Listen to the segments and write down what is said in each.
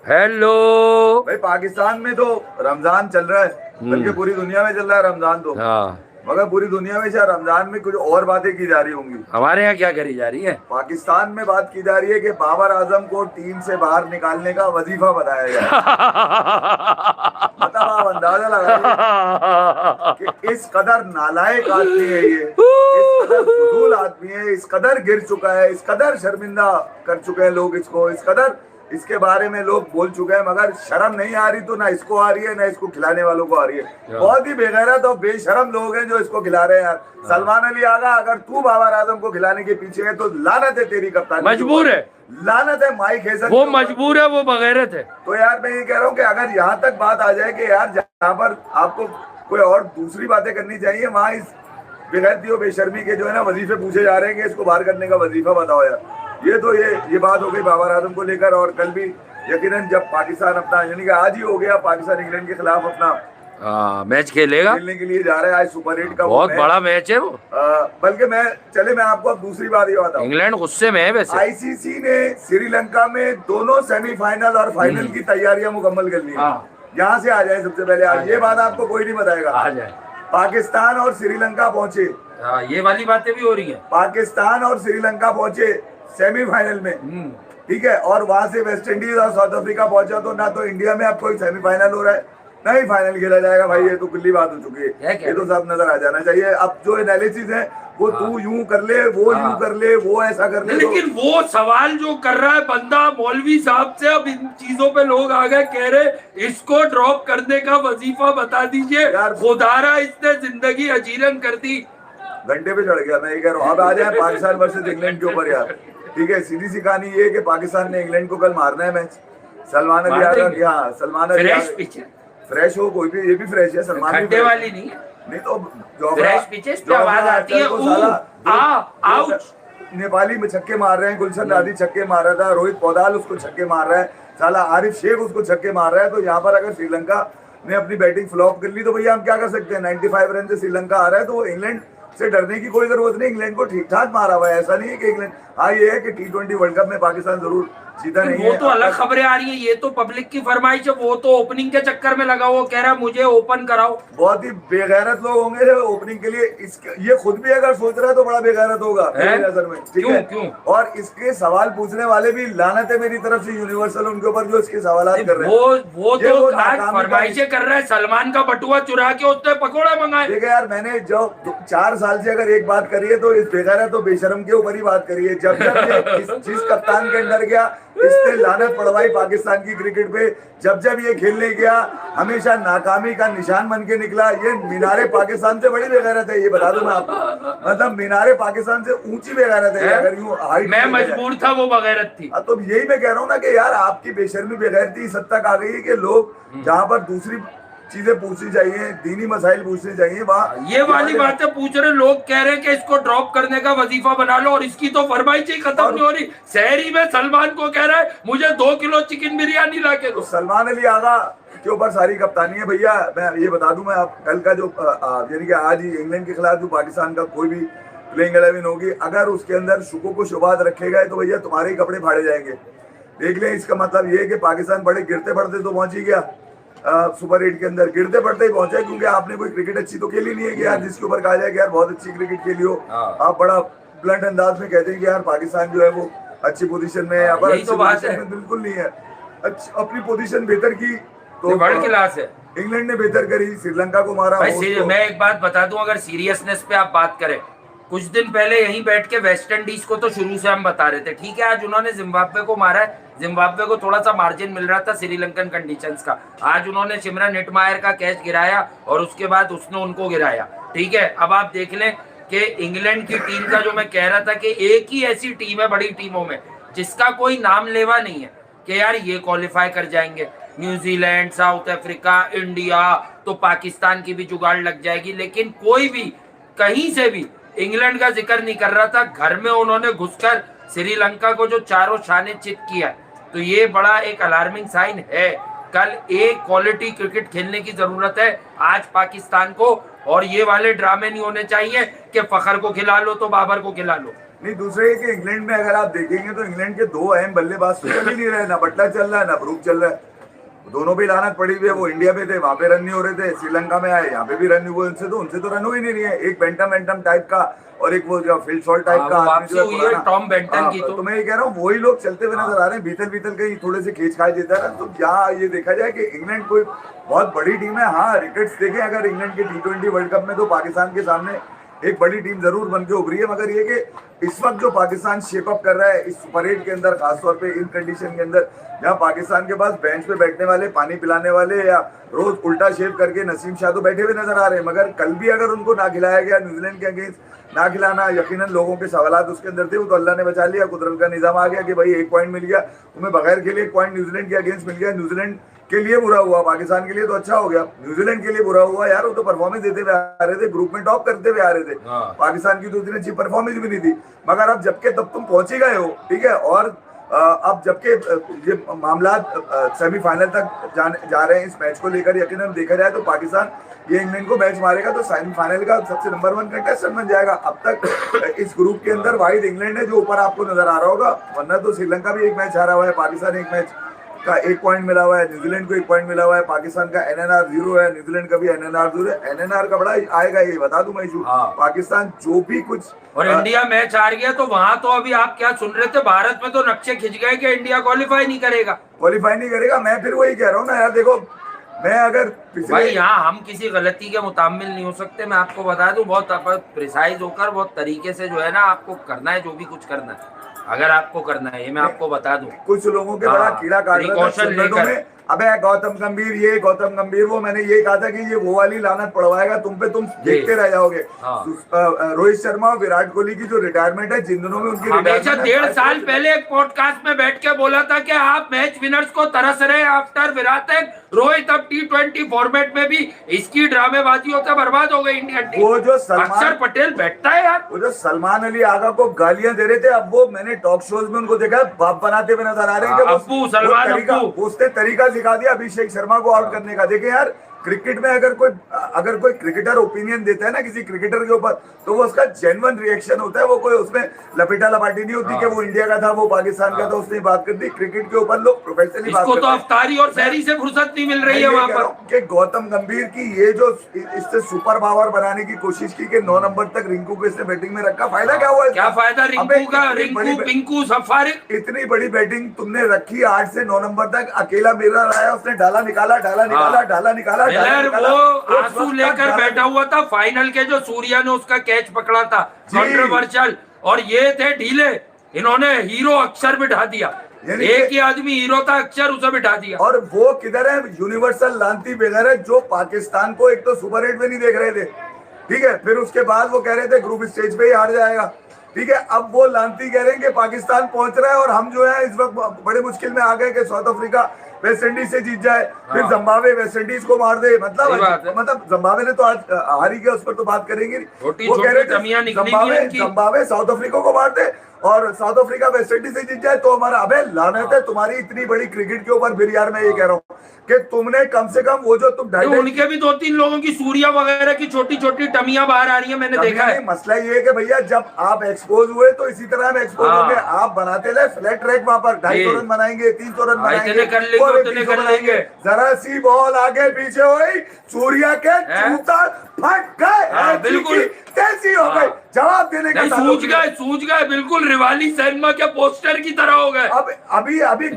Hello. भाई पाकिस्तान में तो रमजान चल रहा है, बल्कि पूरी दुनिया में चल रहा है रमजान तो। हाँ, मगर पूरी दुनिया में शायद रमजान में कुछ और बातें की जा रही होंगी। हमारे यहाँ क्या करी जा रही है? पाकिस्तान में बात की जा रही है कि बाबर आजम को टीम से बाहर निकालने का वजीफा बताया जाए। मतलब आप अंदाजा लगाइए कि इस कदर नालायक आदमी है ये, इस कदर फजूल आदमी है, इस कदर गिर चुका है, इस कदर शर्मिंदा कर चुके हैं लोग इसको, इस कदर इसके बारे में लोग बोल चुके हैं, मगर शर्म नहीं आ रही तो ना इसको आ रही है ना इसको खिलाने वालों को आ रही है। बहुत ही बेगैरत और बेशरम लोग हैं जो इसको खिला रहे हैं यार। सलमान अली आगा, अगर तू बाबर आजम को खिलाने के पीछे है तो लानत है तेरी कप्तानी, मजबूर है, लानत है माइक हैसन, वो मजबूर है, वो बगैरत है। तो यार मैं ये कह रहा हूँ कि अगर यहाँ तक बात आ जाए कि यार जहाँ पर आपको कोई और दूसरी बातें करनी चाहिए, वहां इस बेगैरती और बेशर्मी के जो है ना वजीफे पूछे जा रहे हैं कि इसको बाहर करने का वजीफा बताओ यार। ये तो ये बात हो गई बाबर आजम को लेकर। और कल भी यकीनन जब पाकिस्तान अपना, यानी कि आज ही हो गया, पाकिस्तान इंग्लैंड के खिलाफ अपना मैच खेलेगा, खेलने के लिए जा रहा है। आज सुपर 8 का बहुत बड़ा मैच है वो। बल्कि मैं आपको अब दूसरी बात ये बताऊं, इंग्लैंड गुस्से में है वैसे। आईसीसी ने श्रीलंका में दोनों सेमीफाइनल और फाइनल की तैयारियां मुकम्मल कर ली। यहाँ से आ जाए सबसे पहले, आज ये बात आपको कोई नहीं बताएगा। आ जाए। पाकिस्तान और श्रीलंका पहुंचे, ये वाली बातें भी हो रही है। पाकिस्तान और श्रीलंका पहुंचे सेमीफाइनल में, ठीक है, और वहां से वेस्ट इंडीज और साउथ अफ्रीका पहुंचा। तो ना तो इंडिया में अब कोई सेमीफाइनल हो रहा है, ना ही फाइनल खेला जाएगा। भाई ये तो खुली बात हो चुकी है, ये तो सब नजर आ जाना चाहिए। अब जो एनालिसिस है वो तू यूं कर ले, वो यूं कर ले, वो ऐसा कर ले। लेकिन वो सवाल जो कर रहा है बंदा मौलवी साहब से, अब इन चीजों पे लोग आ गए, कह रहे इसको ड्रॉप करने का वजीफा बता दीजिए यार। खुदारा इसने जिंदगी अजीरन कर दी, घंटे पे चढ़ गया। मैं ये कह रहा हूँ अब आ जाए पाकिस्तान वर्सेस इंग्लैंड के ऊपर यार। ठीक है, सीधी सी कहानी ये है कि पाकिस्तान ने इंग्लैंड को कल मारना है मैच। सलमान अली आगा, हाँ सलमान अली फ्रेश हो, कोई भी, ये भी फ्रेश है, सलमान खड्डे वाली नहीं है, नहीं तो फ्रेश पिचेस पे आवाज आती है आउच। नेपाली में छक्के मार रहे हैं, गुलशन राधी छक्के मार रहा था, रोहित पौधाल उसको छक्के मार रहा है, साला आरिफ शेख उसको छक्के मार रहा है। तो यहाँ पर अगर श्रीलंका ने अपनी बैटिंग फ्लॉप कर ली तो भैया हम क्या कर सकते हैं। 95 रन से श्रीलंका आ रहा है, तो इंग्लैंड से डरने की कोई जरूरत नहीं। इंग्लैंड को ठीक ठाक मारा हुआ है, ऐसा नहीं है कि इंग्लैंड, हाँ ये है कि T20 वर्ल्ड कप में पाकिस्तान जरूर जीता नहीं है। वो तो अलग खबरें आ रही है, ये तो पब्लिक की फरमाइश है। वो तो ओपनिंग के चक्कर में लगा, वो कह रहा है मुझे ओपन कराओ। बहुत ही बेगैरत लोग होंगे जो ओपनिंग के लिए ये खुद भी अगर सोच रहा है तो बड़ा बेगैरत होगा मेरी नजर में, ठीक है। क्यों? और इसके सवाल पूछने वाले भी लानत है मेरी तरफ से यूनिवर्सल उनके ऊपर जो इसके सवाल कर रहे हैं। वो तो आज फरमाइशें कर रहा है, सलमान का बटुआ चुरा के उसने पकौड़े मंगाए। देखिए यार, मैंने जो 4 साल से अगर एक बात करी है तो इस बेगैरत तो बेशरम के ऊपर ही बात करी है। जब जिस कप्तान के अंदर गया इसने लानत पड़वाई पाकिस्तान की क्रिकेट पे। जब ये खेलने गया हमेशा नाकामी का निशान बन के निकला। ये मीनारे पाकिस्तान से बड़ी बेगैरत है, ये बता दूं मैं आपको। मतलब मीनारे पाकिस्तान से ऊंची बेगैरत है अगर यूं हाइट। मैं मजबूर था, वो बगैरत थी। तो यही मैं कह रहा हूँ ना कि यार आपकी बेशर्मी बेगैरती इस हद तक आ गई है कि लोग जहाँ पर दूसरी चीजें पूछनी चाहिए, दीनी मसाइल पूछने चाहिए, वहाँ ये वाली बातें पूछ रहे लोग, कह रहे कि इसको ड्रॉप करने का वजीफा बना लो, और इसकी तो फरमाइश ही खत्म नहीं हो रही। शहरी में सलमान को कह रहा है मुझे 2 किलो चिकन बिरयानी ला के दो। तो सलमान अली आगा के ऊपर सारी कप्तानी है भैया। मैं ये बता दूं, मैं आप कल का जो यानी कि आज ही इंग्लैंड के खिलाफ जो पाकिस्तान का कोई भी प्लेइंग 11 होगी, अगर उसके अंदर शुको को शुबात रखेगा तो भैया तुम्हारे ही कपड़े फाड़े जाएंगे। देख लें, इसका मतलब ये है कि पाकिस्तान बड़े गिरते पड़ते तो पहुंच ही गया सुपर 8 के अंदर, गिरते पड़ते ही पहुंचा, क्योंकि आपने कोई क्रिकेट अच्छी तो खेली नहीं है कि यार जिसके ऊपर कहा जाए कि यार बहुत अच्छी क्रिकेट खेली हो। आप बड़ा ब्लंट अंदाज में कहते हैं कि यार पाकिस्तान जो है वो अच्छी पोजीशन में है, यहाँ पर अच्छी पोजीशन में बिल्कुल नहीं है। अपनी पोजीशन बेहतर की तो वर्ल्ड क्लास है। इंग्लैंड ने बेहतर करी, श्रीलंका को मारा। मैं एक बात बता दूं, अगर सीरियसनेस पे आप बात करें, कुछ दिन पहले यहीं बैठ के वेस्ट इंडीज को तो शुरू से हम बता रहे थे, ठीक है, आज उन्होंने जिम्बाब्वे को मारा है। जिम्बाब्वे को थोड़ा सा मार्जिन मिल रहा था श्रीलंकन कंडीशंस का। आज उन्होंने सिमरन हिटमायर का कैच गिराया और उसके बाद उसने उनको गिराया, ठीक है। अब आप देख लें कि इंग्लैंड की टीम का जो मैं कह रहा था कि एक ही ऐसी टीम है बड़ी टीमों में जिसका कोई नाम लेवा नहीं है कि यार ये क्वालिफाई कर जाएंगे। न्यूजीलैंड, साउथ अफ्रीका, इंडिया, तो पाकिस्तान की भी जुगाड़ लग जाएगी, लेकिन कोई भी कहीं से भी इंग्लैंड का जिक्र नहीं कर रहा था। घर में उन्होंने घुसकर श्रीलंका को जो चारों शाने चित किया, तो ये बड़ा एक अलार्मिंग साइन है। कल एक क्वालिटी क्रिकेट खेलने की जरूरत है आज पाकिस्तान को, और ये वाले ड्रामे नहीं होने चाहिए कि फखर को खिला लो तो बाबर को खिला लो। नहीं, दूसरे ये कि इंग्लैंड में अगर आप देखेंगे तो इंग्लैंड के दो अहम बल्लेबाज तो चल ही नहीं रहे, ना बटलर चल रहा है ना ब्रूक चल रहा है, दोनों भी लानत पड़ी हुई है। वो इंडिया पे थे, वहां पे रन नहीं हो रहे थे, श्रीलंका में आए, यहाँ पे भी रन नहीं हुए उनसे तो रन हो ही नहीं रही है। एक बेंटम टाइप का और एक वो जो फील्ड शॉट टाइप का आदमी जो है पुराना, टॉम बेंटन की। तो मैं ये कह रहा हूँ वही लोग चलते हुए नजर आ रहे हैं। बीतल कहीं थोड़े से खींच खाए देता है। तो क्या ये देखा जाए कि इंग्लैंड कोई बहुत बड़ी टीम है? हाँ, रिकॉर्ड्स देखें अगर इंग्लैंड के T20 वर्ल्ड कप में तो पाकिस्तान के सामने एक बड़ी टीम जरूर बन के उभरी है, मगर ये कि इस वक्त जो पाकिस्तान शेप अप कर रहा है इस सुपर 8 के अंदर, खासतौर पे इन कंडीशन के अंदर जहां पाकिस्तान के पास बेंच पे बैठने वाले, पानी पिलाने वाले या रोज उल्टा शेप करके नसीम शाह तो बैठे हुए नजर आ रहे हैं, मगर कल भी अगर उनको ना खिलाया गया न्यूजीलैंड के अगेंस्ट, ना खिलाना यकीनन लोगों के सवालात उसके अंदर थे, वो तो अल्लाह ने बचा लिया, कुदरत का निजाम आ गया कि भाई 1 पॉइंट मिल गया तुम्हें, बगैर खेले 1 पॉइंट न्यूजीलैंड के अगेंस्ट मिल गया। न्यूजीलैंड के लिए बुरा हुआ, पाकिस्तान के लिए तो अच्छा हो गया, न्यूजीलैंड के लिए बुरा हुआ यार, वो तो परफॉर्मेंस देते हुए आ रहे थे, ग्रुप में टॉप करते हुए आ रहे थे। पाकिस्तान की तो उतनी अच्छी परफॉर्मेंस भी नहीं थी, मगर अब जबकि तब तुम पहुंच ही गए हो, ठीक है, और अब जबकि ये मामला सेमीफाइनल तक जा रहे हैं इस मैच को लेकर, यकीनन देखा जाए तो पाकिस्तान ये इंग्लैंड को मैच मारेगा तो सेमीफाइनल का सबसे नंबर 1 कंटेस्टेंट बन जाएगा। अब तक इस ग्रुप के अंदर वाहिद इंग्लैंड है जो ऊपर आपको नजर आ रहा होगा, वरना तो श्रीलंका भी एक मैच हारा हुआ है, पाकिस्तान एक मैच का 1 पॉइंट मिला हुआ है, न्यूजीलैंड को 1 पॉइंट मिला हुआ है, पाकिस्तान का NNR 0 है, न्यूजीलैंड का भी NNR 0 है। NNR का बड़ा आएगा, ये बता दूं मैं इशू, पाकिस्तान जो भी कुछ और इंडिया मैच हार गया तो वहां तो अभी आप क्या सुन रहे थे, भारत में तो नक्शे खिंच गए कि इंडिया क्वालिफाई नहीं करेगा। मैं फिर वही कह रहा हूँ ना यार, देखो मैं अगर भाई यहाँ हम किसी गलती के मुतामिल नहीं हो सकते, मैं आपको बता दूं, बहुत प्रिसाइज होकर बहुत तरीके से जो है ना आपको करना है, जो भी कुछ करना है अगर आपको करना है, ये मैं आपको बता दूं। कुछ लोगों के बड़ा कीड़ा काट रहा है, अबे गौतम गंभीर ये, गौतम गंभीर वो, मैंने ये कहा था कि ये वो वाली लानत पड़वाएगा तुम पे, तुम देखते रह जाओगे। रोहित शर्मा और विराट कोहली की जो रिटायरमेंट है, जिन दिनों में उनकी हमेशा 1.5 साल पहले एक पॉडकास्ट में बैठ के बोला था कि आप मैच विनर्स को तरस रहे आफ्टर विराट एंड रोहित, अब T20 फॉर्मेट में भी इसकी ड्रामेबाजियों से बर्बाद हो गई इंडियन टीम। वो जो अक्षर पटेल बैठता है यार, वो जो सलमान अली आगा को गालियां दे रहे थे, अब वो मैंने टॉक शोज में उनको देखा बाप बनाते हुए नजर आ रहे हैं। उसने तरीका सिखा दिया अभिषेक शर्मा को आउट करने का। देखे यार, क्रिकेट में अगर कोई क्रिकेटर ओपिनियन देता है ना किसी क्रिकेटर के ऊपर, तो वो उसका जेन्युइन रिएक्शन होता है, वो कोई उसमें लपेटा लपाटी नहीं होती कि वो इंडिया का था वो पाकिस्तान का था, उसने बात कर दी। क्रिकेट के ऊपर लोग प्रोफेशनली बात करते हैं। तो अफ्तारी और सहरी से फुर्सत नहीं मिल रही है वहां पर कि गौतम गंभीर की ये जो इससे सुपर पावर बनाने की कोशिश की कि 9 नंबर तक रिंकू को इसने बैटिंग में रखा, फायदा क्या हुआ? क्या फायदा रिंकू का? रिंकू पिंकू सफारी, इतनी बड़ी बैटिंग तुमने रखी 8 से 9 नंबर तक, अकेला मिरर आया, उसने ढाला निकाला वो आंसू लेकर बैठा हुआ था। फाइनल के जो सूर्या ने उसका कैच पकड़ा था कंट्रोवर्शियल, और ये थे ढीले, इन्होंने हीरो अक्षर बिठा दिया, एक ही आदमी हीरो था अक्षर, उसे बिठा दिया। और वो किधर है? यूनिवर्सल लांती बेगर है, जो पाकिस्तान को एक तो सुपर 8 में नहीं देख रहे थे, ठीक है, फिर उसके बाद वो कह रहे थे ग्रुप स्टेज पे ही हार जाएगा, ठीक है, अब वो लांती कह रहे हैं कि पाकिस्तान पहुंच रहा है और हम जो है इस वक्त बड़े मुश्किल में आ गए कि साउथ अफ्रीका वेस्ट इंडीज से जीत जाए, फिर जिम्बाब्वे वेस्ट इंडीज को मार दे। मतलब जिम्बाब्वे ने तो आज हार ही गया, उस पर तो बात करेंगे। वो कह रहे थे जिम्बाब्वे साउथ अफ्रीका को मार दे और साउथ अफ्रीका वेस्ट इंडीज से जीत जाए तो हमारा, अबे लानत है तुम्हारी इतनी बड़ी क्रिकेट के ऊपर। फिर यार मैं ये कह रहा हूँ कि तुमने कम से कम वो जो तुम उनके भी 2-3 लोगों की सूर्या वगैरह की छोटी छोटी टमियां बाहर आ रही है, मैंने देखा है। मसला ये है कि भैया जब आप एक्सपोज हुए तो इसी तरह हम एक्सपोज होंगे। आप बनाते रहे फ्लैट ट्रैक, वहां पर 250 रन बनाएंगे, 300 रन बनाएंगे, जरा सी बॉल आगे पीछे हुई, सूर्या के जूता फट गए, बिल्कुल कैसी हो गई, जवाब देने का सूझ गए बिल्कुल रिवाली सिनेमा के पोस्टर की तरह हो गए। अब अभी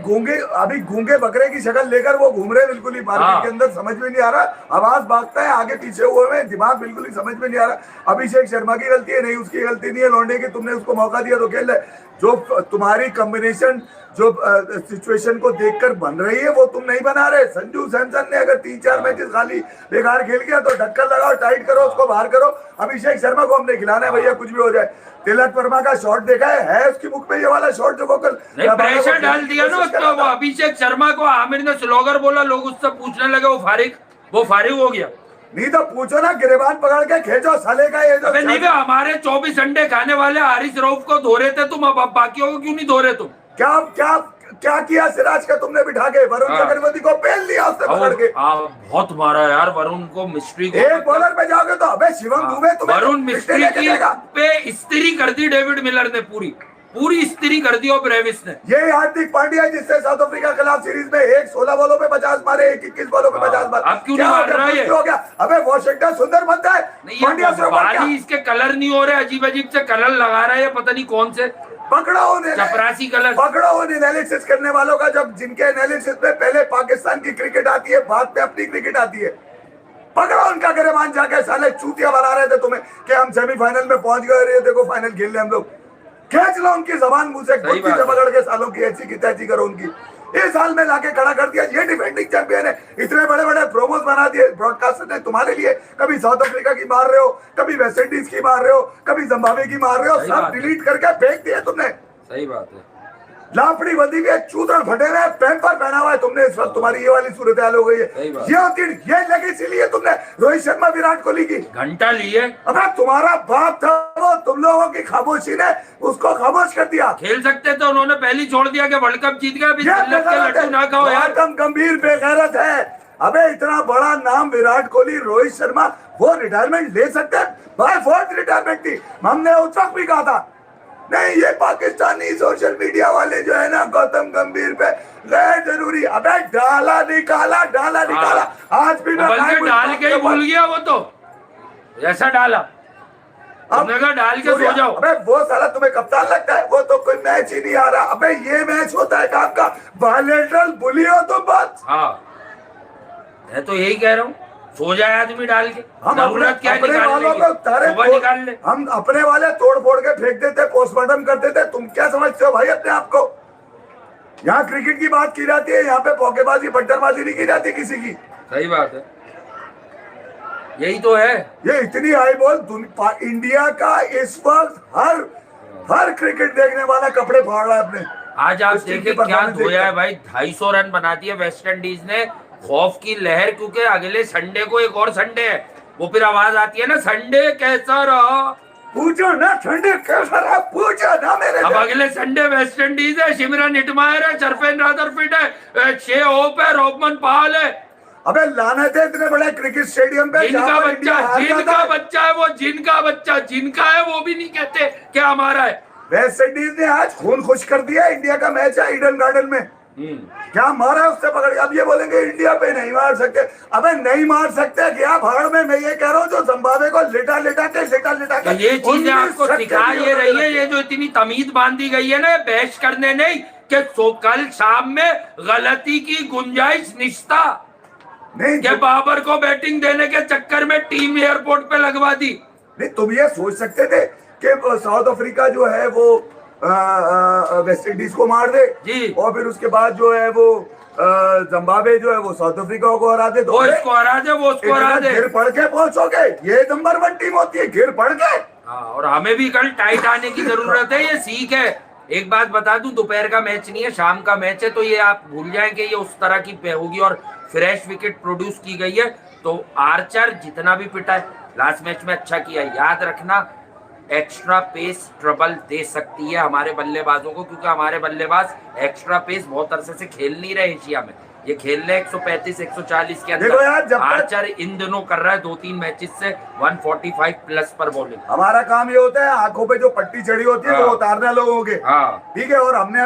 गूंगे बकरे की शक्ल लेकर वो घूम रहे, बिल्कुल ही मार्केट के अंदर, समझ में नहीं आ रहा, आवाज भागता है आगे पीछे हुए में, दिमाग बिल्कुल ही समझ में नहीं आ रहा। अभिषेक शर्मा की गलती है नहीं, उसकी गलती नहीं है, लौंडे की तुमने उसको मौका दिया तो खेल रहे। जो तुम्हारी कॉम्बिनेशन जो सिचुएशन को देखकर बन रही है वो तुम नहीं बना रहे। संजू सैमसन ने अगर 3-4 मैचेस खाली बेकार खेल गया तो ढक्कन लगाओ, टाइट करो, उसको बाहर करो। अभिषेक शर्मा को हमने खिलाना है भैया, कुछ भी हो जाए। तिलक वर्मा का शॉट देखा है उसकी मुख में, ये वाला शॉट जो वो कल प्रेशर डाल दिया ना उसको, वो अभिषेक शर्मा को आमिर ने स्लोगर बोला, लोग उससे पूछने लगे वो फारिग हो गया। नहीं तो पूछो ना, गिरबान पकड़ के खेचो साले का ये जो नहीं बे, हमारे 24 अंडे खाने वाले हारिस रऊफ को धो रहे थे तुम, अब बाकियों को क्यों नहीं धो रहे तुम? क्या क्या किया सिराज का तुमने बिठा के? वरुण चक्रवर्ती को पेल दिया उसने पकड़ के। बहुत मारा यार वरुण को, मिस्ट्री को। एक बॉलर पे जाओगे तो अबे शिवम दुबे तुम्हें वरुण मिस्ट्री की पे इस्त्री कर दी डेविड मिलर ने, पूरी इस्त्री कर दी और ब्रेविस ने। ये हार्दिक पांड्या जिससे साउथ अफ्रीका के खिलाफ सीरीज में एक 16 बॉलों पे 50 मारे, एक 21 बॉलों पे 50 मारे। अब क्यों नहीं मार रहा है? हो गया अबे वॉशिंगटन सुंदर बनता है पांड्या से। बाली इसके कलर नहीं हो रहे, अजीब अजीब से कलर लगा रहा है, पता नहीं कौन से पकड़ो उन्हें, चपरासी कलर पकड़ो उन्हें एनालिसिस करने वालों का। जब जिनके एनालिसिस में पहले पाकिस्तान की क्रिकेट आती है, बाद में अपनी क्रिकेट आती है, पकड़ो उनका गिरबान जाके। साले चूतिया बना रहे थे तुम्हें कि हम सेमीफाइनल में पहुंच गए, ये देखो फाइनल खेल रहे हम लोग। खींच लो उनकी जबान मुंह से, गुत्ती से पकड़ के सालों की ऐसी की तैसी करो उनकी। इस साल में लाके खड़ा कर दिया। ये डिफेंडिंग चैंपियन है, इतने बड़े बड़े प्रोमोस बना दिए ब्रॉडकास्टर ने तुम्हारे लिए। कभी साउथ अफ्रीका की मार रहे हो, कभी वेस्ट इंडीज की मार रहे हो, कभी जिम्बाब्वे की मार रहे हो, सब डिलीट करके फेंक दिए तुमने। सही बात है। लापड़ी बंदी हुई है, चूतड़ फटे हुए, पैम्पर पहना हुआ है तुमने। इस वक्त तुम्हारी ये वाली सूरत हाल हो गई है। ये लेगेसी ली है तुमने रोहित शर्मा विराट कोहली की, घंटा ली है। अब तुम्हारा बाप था वो, तुम लोगों की खामोशी ने उसको खामोश कर दिया। खेल सकते थे, उन्होंने पहली छोड़ दिया कि वर्ल्ड कप जीत गया। लड्डू ना खाओ यार, गंभीर बेगैरत है। अबे इतना बड़ा नाम विराट कोहली, रोहित शर्मा, वो रिटायरमेंट ले सकते हैं? बाय फोर्थ रिटायरमेंट थी। हमने उस वक्त भी कहा था नहीं, ये पाकिस्तानी सोशल मीडिया वाले जो है ना गौतम गंभीर पे गैर जरूरी। अबे डाला निकाला आज भी मैं डाल के ही भूल गया वो तो, ऐसा डाला तुमने कहा डाल के सो जाओ। अबे वो साला तुम्हें कप्तान लगता है? वो तो कोई मैच ही नहीं आ रहा। अबे ये मैच होता है काम का, बायलेटरल बुली हो तुम बस। हाँ मैं तो यही कह रहा हूँ, सो जाए आदमी डाल के। हम अपने वालों को निकाल ले। हम अपने वाले तोड़ फोड़ के फेंक देते, पोस्टमार्टम कर देते। तुम क्या समझते हो भाई अपने आप को? यहाँ क्रिकेट की बात की जाती है, यहाँ पे पौकेबाजी बट्टरबाजी नहीं की जाती किसी की। सही बात है, यही तो है। ये इतनी हाई बॉल इंडिया का इस वक्त हर क्रिकेट देखने वाला कपड़े फाड़ रहा है अपने। आज आप देखे क्या धोया है भाई, 250 रन बना दिए वेस्ट इंडीज ने। खौफ की लहर, क्योंकि अगले संडे को एक और संडे है, वो फिर आवाज आती है ना संडे कैसा रहा। पूछो ना संडे कैसा रहा, पूछो ना मेरे। अब अगले संडे वेस्ट इंडीज है, शिमरन हिटमायर है, चरफेन रादरफील्ड है, शे होप है, रोबमन पॉल है। अबे लानत है इतने बड़े क्रिकेट स्टेडियम पे। जिनका बच्चा है वो, जिनका है वो भी नहीं कहते क्या हमारा है। वेस्ट इंडीज ने आज खून खुश कर दिया। इंडिया का मैच है ईडन गार्डन में, क्या मारा उससे पकड़ के। अब ये बोलेंगे इंडिया पे नहीं मार सकते। अबे नहीं मार सकते क्या भाड़ में? मैं ये कह रहा हूँ जो जिम्बाब्वे को लेटा के ये चीजें आपको सिखा ये रही है, ये जो इतनी तमीज बांधी गई है ना, बहस करने नहीं कि कल शाम में गलती की गुंजाइश निश्ता नहीं कि बाबर को बैटिंग देने के चक्कर में टीम एयरपोर्ट पे लगवा दी। नहीं तुम ये सोच सकते थे कि साउथ अफ्रीका जो है वो वेस्ट इंडीज को मार दे जी, और फिर उसके बाद जो है वो जिम्बाब्वे जो है वो साउथ अफ्रीका को हरा दे। वो इसको हरा दे, वो उसको हरा दे। गिर पड़ के पहुंचोगे, ये नंबर 1 टीम होती है, गिर पड़ के। हाँ, और हमें भी कल टाइट आने की जरूरत है, ये सीख है। एक बात बता दूं, दोपहर का मैच नहीं है, शाम का मैच है, तो ये आप भूल जाएं कि ये उस तरह की होगी और फ्रेश विकेट प्रोड्यूस की गई है। तो आर्चर जितना भी पिटा है, लास्ट मैच में अच्छा किया। याद रखना एक्स्ट्रा पेस ट्रबल दे सकती है हमारे बल्लेबाजों को, क्योंकि हमारे बल्लेबाज एक्स्ट्रा पेस बहुत अरसे से खेल नहीं रहे एशिया में। ये खेल रहे 135 140 के अंदर। आर्चर इन दिनों कर रहा है 2-3 मैचेस से 145 प्लस पर बॉलिंग। हमारा काम ये होता है आंखों पे जो पट्टी चढ़ी होती है वो उतारना लोगों के। ठीक है, और हमने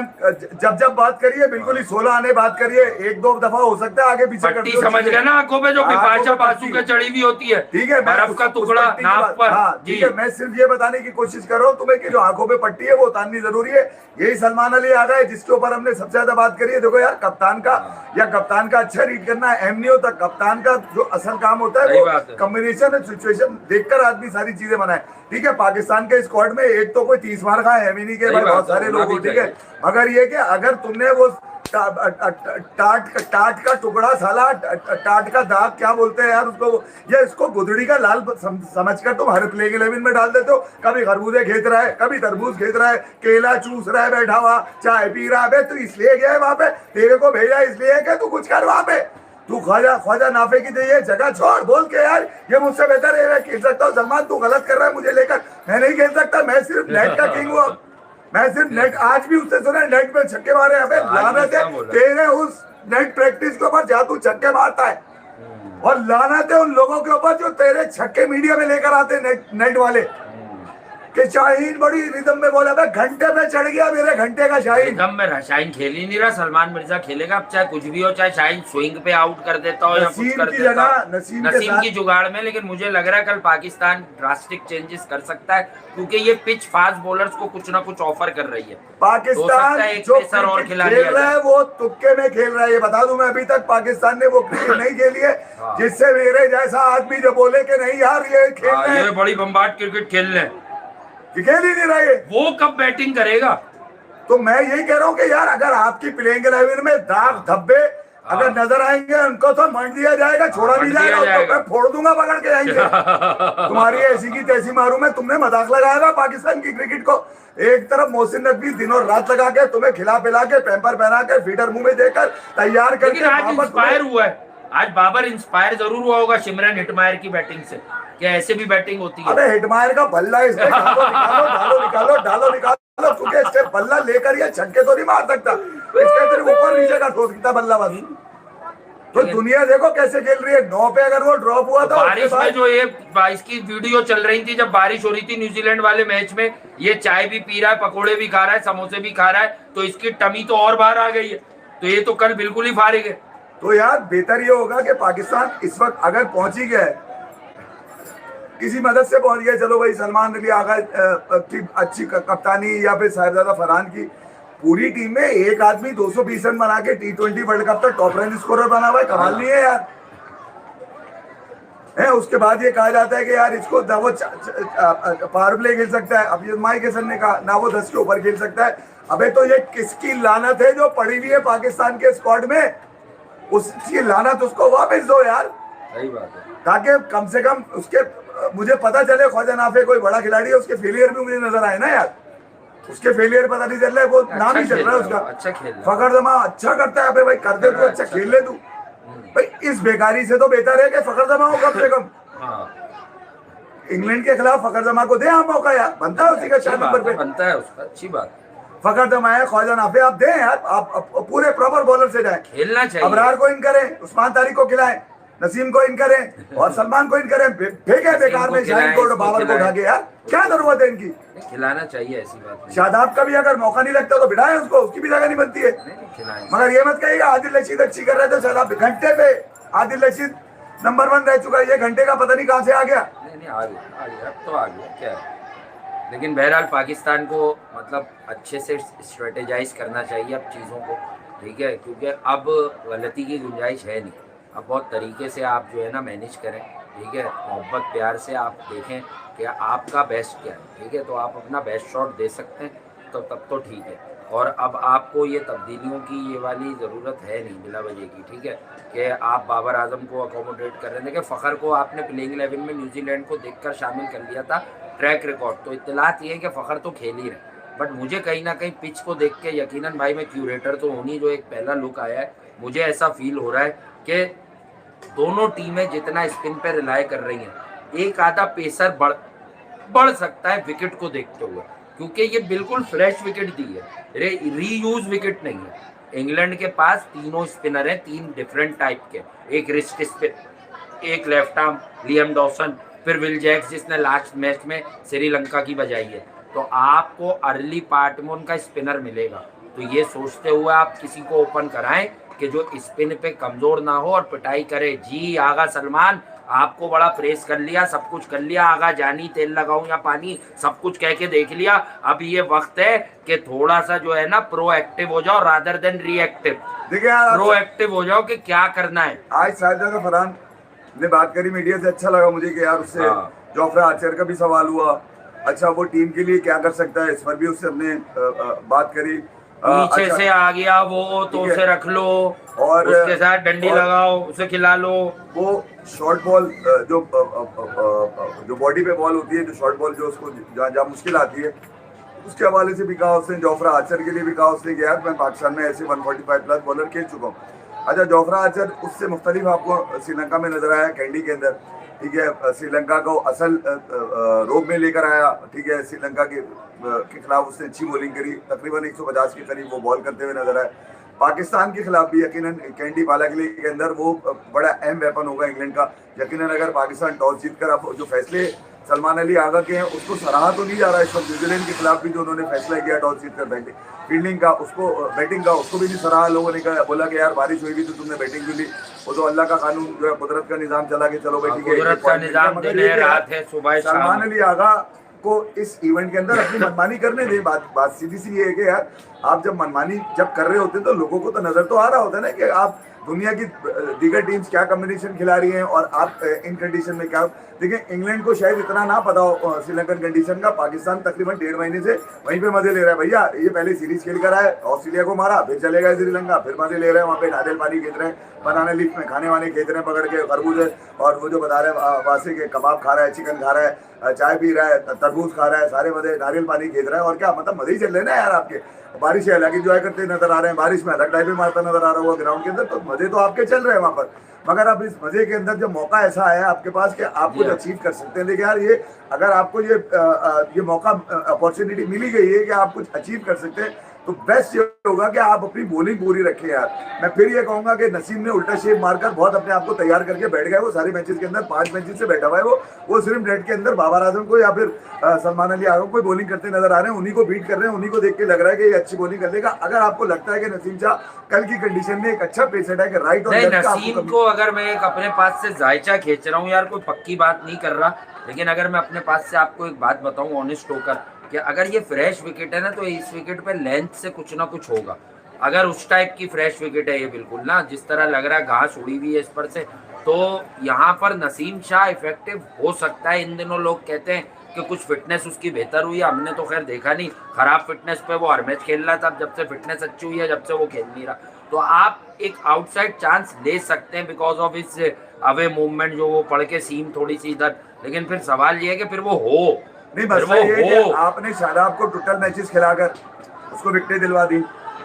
जब बात करिए बिल्कुल ही 16 आने बात करिए, 1-2 दफा हो सकता है आगे पीछे पट्टी समझ गए ना, आंखों पे जो बिपाशा बासु के चढ़ी हुई होती है। ठीक है, बर्फ का टुकड़ा नाक पर। ठीक है, मैं सिर्फ ये बताने की कोशिश कर रहा हूँ तुम्हें कि जो आंखों पे पट्टी है वो उतारनी जरूरी है। यही सलमान अली आ गए जिसके ऊपर हमने सबसे ज्यादा बात करी है। देखो यार, कप्तान का अच्छा रीड करना अहम नहीं होता। कप्तान का जो असल काम होता है वो कॉम्बिनेशन और सिचुएशन देखकर आदमी सारी चीजें बनाए। ठीक है, पाकिस्तान के स्क्वाड में एक तो कोई 30 मार खा है नहीं के भाई, बहुत सारे लोग। ठीक है, मगर ये कि अगर तुमने वो टाट का टुकड़ा, साला टाट का दाग क्या बोलते हैं यार उसको, ये इसको गुदड़ी का लाल समझकर तुम हर प्लेइंग 11 में डाल देते हो। कभी खरबूजे खेत रहा है, कभी तरबूज खेत रहा है, केला चूस रहा है बैठा हुआ, चाय पी रहा है। तू इसलिए गया है वहां पे, तेरे को भेजा इसलिए कि तू कुछ कर वहां पे। तू ख्वाजा नाफे की ये जगह छोड़, बोल के यार ये मुझसे बेहतर है, मैं खेल सकता हूँ। सलमान तू गलत कर रहा है मुझे लेकर, मैं नहीं खेल सकता, मैं सिर्फ नेट का किंग हूँ। मैं सिर्फ नेट आज भी उससे सुना नेट पे छक्के मारे। अबे लानत है तेरे उस नेट प्रैक्टिस के ऊपर जहाँ तू छक्के मारता है, और लानत है उन लोगों के ऊपर जो तेरे छक्के मीडिया में लेकर आते नेट वाले कि शाहीन बड़ी रिदम में बोला, मैं घंटे पे चढ़ गया मेरे घंटे का शाहीन। रिदम में रहा, शाहीन खेल ही नहीं रहा, सलमान मिर्जा खेलेगा। अब चाहे कुछ भी हो, चाहे शाहीन स्विंग पे आउट कर देता हो या कुछ कर देता हो, नसीम की जुगाड़ में। लेकिन मुझे लग रहा है कल पाकिस्तान ड्रास्टिक चेंजेस कर सकता है, क्योंकि ये पिच फास्ट बॉलर्स को कुछ ना कुछ ऑफर कर रही है। पाकिस्तान जो और खेल रहा है वो तुक्के में खेल रहा है। ये बता दूं मैं, अभी तक पाकिस्तान ने वो क्रिकेट नहीं खेली है जिससे मेरे जैसा आदमी जो बोले कि नहीं यार ये खेल ये बड़ी बम्बाट क्रिकेट खेल रहे हैं, खेल ही नहीं रहे। वो कब बैटिंग करेगा? तो मैं यही कह रहा हूँ कि यार अगर आपकी प्लेइंग 11 में दाग धब्बे अगर नजर आएंगे उनको तो मंड दिया जाएगा, छोड़ा नहीं जाएगा। तो मैं फोड़ दूंगा पकड़ के आएंगे तुम्हारी ऐसी की तैसी मारू मैं। तुमने मजाक लगाया था पाकिस्तान की क्रिकेट को। एक तरफ मोहसिन नकवी दिनों रात लगा के तुम्हें खिला पिला के पैम्पर पहना के फीडर मुंह में देकर तैयार करके आज इंस्पायर हुआ है। आज बाबर इंस्पायर जरूर हुआ होगा सिमरन हिटमायर की बैटिंग से, क्या ऐसे भी बैटिंग होती है? अबे हिटमायर का बल्ला इसमें डालो क्योंकि इससे बल्ला लेकर ये छक्के तो नहीं मार सकता, इसके सिर्फ ऊपर नीचे का ठोक सकता बल्ला बस। तो दुनिया देखो कैसे खेल रही है। 9 पे अगर वो ड्रॉप हुआ था बारिश में, जो ये इसकी वीडियो चल रही थी जब बारिश हो रही थी न्यूजीलैंड वाले मैच में, ये चाय भी पी रहा है, पकोड़े भी खा रहा है, समोसे भी खा रहा है, तो इसकी टमी तो और बाहर आ गई है। तो ये तो कल बिल्कुल ही फारिग है। तो यार बेहतर ये होगा कि पाकिस्तान इस वक्त अगर पहुंच ही गया है, किसी मदद से पहुंच गया, चलो भाई सलमान अली आगा की अच्छी कप्तानी या फिर साहिबजादा फरहान की पूरी टीम में एक आदमी 220 रन बना के T20 वर्ल्ड कप तक टॉप रन स्कोरर बना हुआ है, कमाल नहीं है यार। है उसके बाद ये कहा जाता है कि यार इसको ना वो पावर प्ले खेल सकता है। अब ये माइक हसन ने कहा ना वो 10 के ऊपर खेल सकता है। अबे तो ये किसकी लानत है जो पड़ी हुई है पाकिस्तान के स्क्वाड में, उसकी लानत उसको वापस दो यार। सही बात है, ताकि कम से कम उसके मुझे पता चले ख्वाजा नाफे कोई बड़ा खिलाड़ी है, उसके फेलियर भी मुझे नजर आए ना यार। उसके फेलियर पता नहीं चल रहा है, वो नाम ही चल रहा है उसका। अच्छा खेल फखर जमा अच्छा करता है। भाई कर दे तू, अच्छा खेल ले तू भाई। इस बेकारी से तो बेहतर है कि फखर जमा हो कम से कम। इंग्लैंड के खिलाफ फखर जमा को दे मौका यार, बनता है उसी का 4 नंबर पे बनता है उसका, अच्छी बात। फखर जमा है, ख्वाजा नाफे आप दें यार, आप पूरे प्रॉपर बॉलर से जाए। खेलना चाहिए। अबरार को इन करें, उस्मान तारिक को खिलाएं, नसीम को इन करें और सलमान को इन करें। फेंके बेकार में शाहीन को बाबर को उठा के यार, क्या जरूरत है इनकी? खिलाना चाहिए, ऐसी बात नहीं। शादाब का भी अगर मौका नहीं लगता तो बिठाए उसको, उसकी भी जगह नहीं बनती है। मगर ये मत कहिएगा आदिल रशीद अच्छी कर रहे थे, शादाब घंटे पे आदिल रशीद नंबर 1 रह चुका है, ये घंटे का पता नहीं कहां से आ गया। नहीं आ गया अब तो आ गया क्या है। लेकिन बहरहाल पाकिस्तान को मतलब अच्छे से स्ट्रेटेजाइज करना चाहिए अब चीज़ों को, ठीक है, क्योंकि अब गलती की गुंजाइश है नहीं। अब बहुत तरीके से आप जो है ना मैनेज करें, ठीक है, मोहब्बत प्यार से आप देखें कि आपका बेस्ट क्या है, ठीक है, तो आप अपना बेस्ट शॉट दे सकते हैं तो तब तो ठीक है। और अब आपको ये तब्दीलियों की ये वाली ज़रूरत है नहीं बिला वजह की, ठीक है, कि आप बाबर आजम को अकोमोडेट कर रहे हैं। देखिए फ़खर को आपने प्लेइंग 11 में न्यूजीलैंड को देखकर शामिल कर लिया था, ट्रैक रिकॉर्ड तो इत्तलात ये है कि फ़खर तो खेल ही रहे। बट मुझे कहीं ना कहीं पिच को देख के, यकीनन भाई मैं क्यूरेटर तो हूँ नहीं, जो एक पहला लुक आया है मुझे ऐसा फील हो रहा है कि दोनों टीमें जितना स्पिन पे रिलाय कर रही हैं, एक आधा पेसर बढ़ सकता है विकेट को देखते हुए, क्योंकि ये बिल्कुल फ्रेश विकेट दी है, रीयूज विकेट नहीं है। इंग्लैंड के पास तीनों स्पिनर हैं, 3 डिफरेंट टाइप के, एक रिस्ट स्पिन, एक लेफ्ट आर्म लियम डॉसन, फिर विल जैक्स जिसने लास्ट मैच में श्रीलंका की बजाई है। तो आपको अर्ली पार्ट में उनका स्पिनर मिलेगा, तो ये सोचते हुए आप किसी को ओपन कराएं कि जो स्पिन पे कमजोर ना हो और पिटाई करे। जी आगा सलमान, आपको बड़ा प्रेस कर लिया, सब कुछ कर लिया, आगा जानी तेल लगाऊं या पानी, सब कुछ कह के देख लिया। अब ये वक्त है कि थोड़ा सा जो है ना प्रोएक्टिव हो जाओ रादर देन रिएक्टिव। देखिए यार, प्रोएक्टिव हो जाओ कि क्या करना है। आज साहिबजादा फरहान ने बात करी मीडिया से, अच्छा लगा मुझे कि यार उससे जोफ्रा आर्चर का भी सवाल हुआ। अच्छा वो टीम के लिए क्या कर सकता है, इस पर भी उससे हमने बात करी। पीछे अच्छा, से आ गया वो तो उसे रख लो और उसके साथ डंडी लगाओ, उसे खिला लो। वो शॉर्ट बॉल जो बॉडी पे बॉल होती है, जो शॉर्ट बॉल जो उसको जहाँ मुश्किल आती है, उसके हवाले से भी कहा उसने। जोफ्रा आर्चर के लिए भी कहा उसने कि यार मैं पाकिस्तान में ऐसे 145 प्लस बॉलर खेल चुका हूँ। अच्छा जोफ्रा आर्चर उससे मुख्तलिफ आपको श्रीलंका में नजर आया कैंडी के अंदर, ठीक है, श्रीलंका को असल रोब में लेकर आया। ठीक है, श्रीलंका के खिलाफ उसने अच्छी बॉलिंग करी, तकरीबन 150 के करीब वो बॉल करते हुए नजर आए। पाकिस्तान के खिलाफ भी यकीनन कैंडी बालागली के अंदर वो बड़ा अहम वेपन होगा इंग्लैंड का। यकीनन अगर पाकिस्तान टॉस जीतकर अब जो फैसले सलमान अली आगा के हैं उसको सराहा तो नहीं जा रहा है इस वक्त। न्यूजीलैंड के खिलाफ भी जो उन्होंने फैसला किया टॉस जीतकर फील्डिंग का, उसको बैटिंग का, उसको भी नहीं सराहा। लोगों ने कहा, बोला कि यार बारिश हुई तो तुमने बैटिंग भी ली, वो तो अल्लाह का कानून जो है, कुदरत का निजाम चला के चलो भाई ठीक है, कुदरत का निजाम दिन है, रात है, सुबह शाम। सलमान अली आगा को इस इवेंट के अंदर अपनी मनमानी करने दे। बात सीधी सी ये है कि यार आप जब मनमानी जब कर रहे होते हैं तो लोगों को तो नजर तो आ रहा होता है ना कि आप दुनिया की दीगर टीम्स क्या कॉम्बिनेशन खिला रही हैं और आप इन कंडीशन में क्या। देखिए, इंग्लैंड को शायद इतना ना पता हो श्रीलंकन कंडीशन का। पाकिस्तान तकरीबन 1.5 महीने से वहीं पे मजे ले रहा है भैया। ये पहले सीरीज खेल कर आए, ऑस्ट्रेलिया को मारा, फिर चले गए श्रीलंका, फिर मजे ले रहे हैं। वहाँ पे नारियल पानी खेत रहे हैं, बनाना लीफ में खाने वाने खेत रहे हैं पकड़ के खरबूजे, और वो जो बता रहे हैं वासे के कबाब खा रहा है, चिकन खा रहा है, चाय पी रहा है, तरबूज खा रहा है, सारे मजे, नारियल पानी खेत रहा है। और क्या मतलब मजे ही चल रहे ना यार आपके। बारिश है अलग इंजॉय करते नजर आ रहे हैं, बारिश में अलग डाइविंग मारता नजर आ रहा होगा ग्राउंड के अंदर, तो मजे तो आपके चल रहे हैं वहाँ पर। मगर अब इस मजे के अंदर जब मौका ऐसा आया आपके पास कि आप कुछ अचीव कर सकते हैं। देखिए यार, ये अगर आपको ये मौका अपॉर्चुनिटी मिली गई है कि आप कुछ अचीव कर सकते हैं, तो बेस्ट ये होगा कि आप अपनी बॉलिंग पूरी रखें यार। मैं फिर ये कहूंगा कि नसीम ने उल्टा शेप मारकर बहुत अपने आप को तैयार करके बैठ गए। वो सारे मैचेस के अंदर 5 मैचेस से बैठा हुआ है वो सिर्फ नेट के अंदर बाबर आजम को या फिर सलमान अली आगा को बॉलिंग करते नजर आ रहे हैं, उन्हीं को बीट कर रहे हैं, उन्हीं को देख के लग रहा है कि ये अच्छी बॉलिंग कर लेगा। अगर आपको लगता है कि नसीम शाह कल की कंडीशन में एक अच्छा पेसर है कि राइट और लेफ्ट का नसीम को अगर मैं एक अपने पास से जायचा खींच रहा हूँ यार, कोई पक्की बात नहीं कर रहा, लेकिन अगर मैं अपने पास से आपको एक बात बताऊं ऑनेस्ट होकर कि अगर ये फ्रेश विकेट है ना, तो इस विकेट पे लेंथ से कुछ ना कुछ होगा। अगर उस टाइप की फ्रेश विकेट है ये बिल्कुल ना, जिस तरह लग रहा है घास उड़ी हुई है इस पर से, तो यहाँ पर नसीम शाह इफेक्टिव हो सकता है। इन दिनों लोग कहते हैं कि कुछ फिटनेस उसकी बेहतर हुई है, हमने तो खैर देखा नहीं, खराब फिटनेस पे वो हर मैच खेल रहा था। जब से फिटनेस अच्छी हुई है, जब से वो खेल नहीं रहा, तो आप एक आउटसाइड चांस ले सकते हैं बिकॉज ऑफ इस अवे मूवमेंट जो वो पढ़ के सीम थोड़ी सी इधर। लेकिन फिर सवाल ये है कि फिर वो हो नहीं, बस वो हो। आपने शादाब को टोटल मैचेस खिलाकर उसको विकेटें दिलवा दी।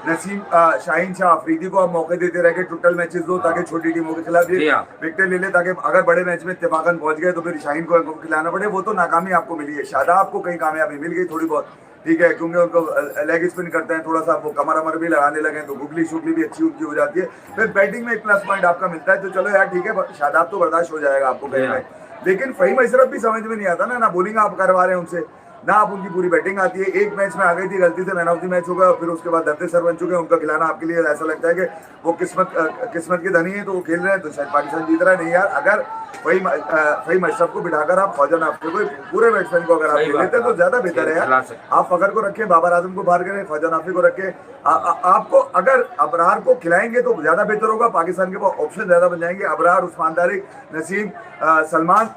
नसीम शाहीन शाह अफरीदी को आप मौके देते रहे कि टोटल मैचेस दो ताकि छोटी टीमों के खिलाफ ये विकेटें ले ले, ताकि अगर बड़े मैच में इत्तेफाकन पहुंच गए तो फिर शाहीन को खिलाना पड़े। वो तो नाकामी आपको मिली है। शादाब को कहीं कामयाबी मिल गई थोड़ी बहुत, ठीक है, क्योंकि उनको लेग स्पिन करते हैं, थोड़ा सा वो कमर अमर भी लगाने लगे तो गुगली शुगली भी अच्छी उनकी हो जाती है। फिर बैटिंग में एक प्लस पॉइंट आपका मिलता है, तो चलो यार ठीक है, शादाब तो बर्दाश्त हो जाएगा आपको कहीं में। लेकिन फहीम अशरफ भी समझ में नहीं आता ना बॉलिंग आप करवा रहे हैं उनसे, ना आप उनकी पूरी बैटिंग आती है। एक मैच में आ गई थी, गलती से मैन ऑफ द मैच हो गया, और फिर उसके बाद दर्द सर बन चुके हैं। उनका खिलाना आपके लिए ऐसा लगता है कि वो किस्मत के धनी है तो वो खेल रहे हैं, तो शायद पाकिस्तान जीत रहा है। नहीं यार, अगर फहीम अशरफ को बिठाकर आप ख्वाजा नाफी को पूरे बैट्समैन को अगर आप खेल लेते हैं तो ज्यादा बेहतर है यार। आप फखर को रखें, बाबर आजम को बाहर करें, ख्वाजा नाफी को रखें। आपको अगर अबरार को खिलाएंगे तो ज्यादा बेहतर होगा। पाकिस्तान के पास ऑप्शन ज्यादा बन जाएंगे। अबरार, उस्मान तारिक, नसीम, सलमान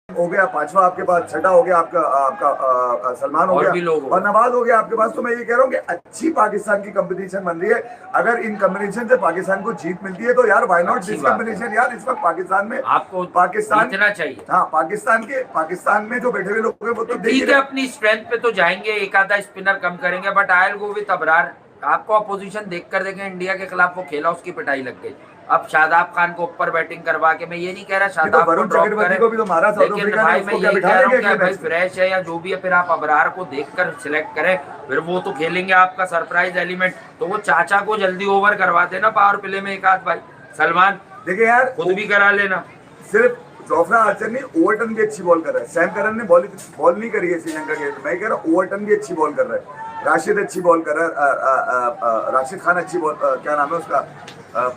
हो गया, पांचवा आपके पास, छठा हो गया आपका सलमान हो गया, और नवाज हो गया आपके पास। तो मैं ये कह रहा हूँ कि अच्छी पाकिस्तान की कंपटीशन बन रही है। अगर इन कंपटीशन से पाकिस्तान को जीत मिलती है तो यार व्हाई नॉट दिस कंपटीशन। यार इस वक्त पाकिस्तान में आपको पाकिस्तान जीतना चाहिए। हाँ, पाकिस्तान में जो बैठे हुए लोग हैं वो तो ठीक है, अपनी स्ट्रेंथ पे तो जाएंगे, एक आधा स्पिनर कम करेंगे, but I will go with Abrar. आपको अपोजिशन देखकर देखें, इंडिया के खिलाफ वो खेला, उसकी पिटाई लग गई। अब शादाब खान को ऊपर बैटिंग करवा के, मैं ये नहीं कह रहा शादाब को ड्रॉप करें, लेकिन भाई मैं यही कह रहा हूँ कि भाई फ्रेश है या जो भी है, फिर आप अबरार को देखकर सिलेक्ट करें, फिर वो तो खेलेंगे आपका सरप्राइज एलिमेंट। तो वो चाचा को जल्दी ओवर करवा देना पावर प्ले में एक आध, भाई सलमान देखिए यार खुद भी करा लेना। सिर्फ जोफ्रा आर्चर नहीं, ओवरटन भी अच्छी बॉल कर रहा है। सैम करन ने बॉल नहीं करी है श्रीलंका के, मैं कह रहा हूँ ओवरटन भी अच्छी बॉल कर रहा है। राशिद अच्छी बॉल कर रहा है, राशिद खान अच्छी बॉल, क्या नाम है उसका,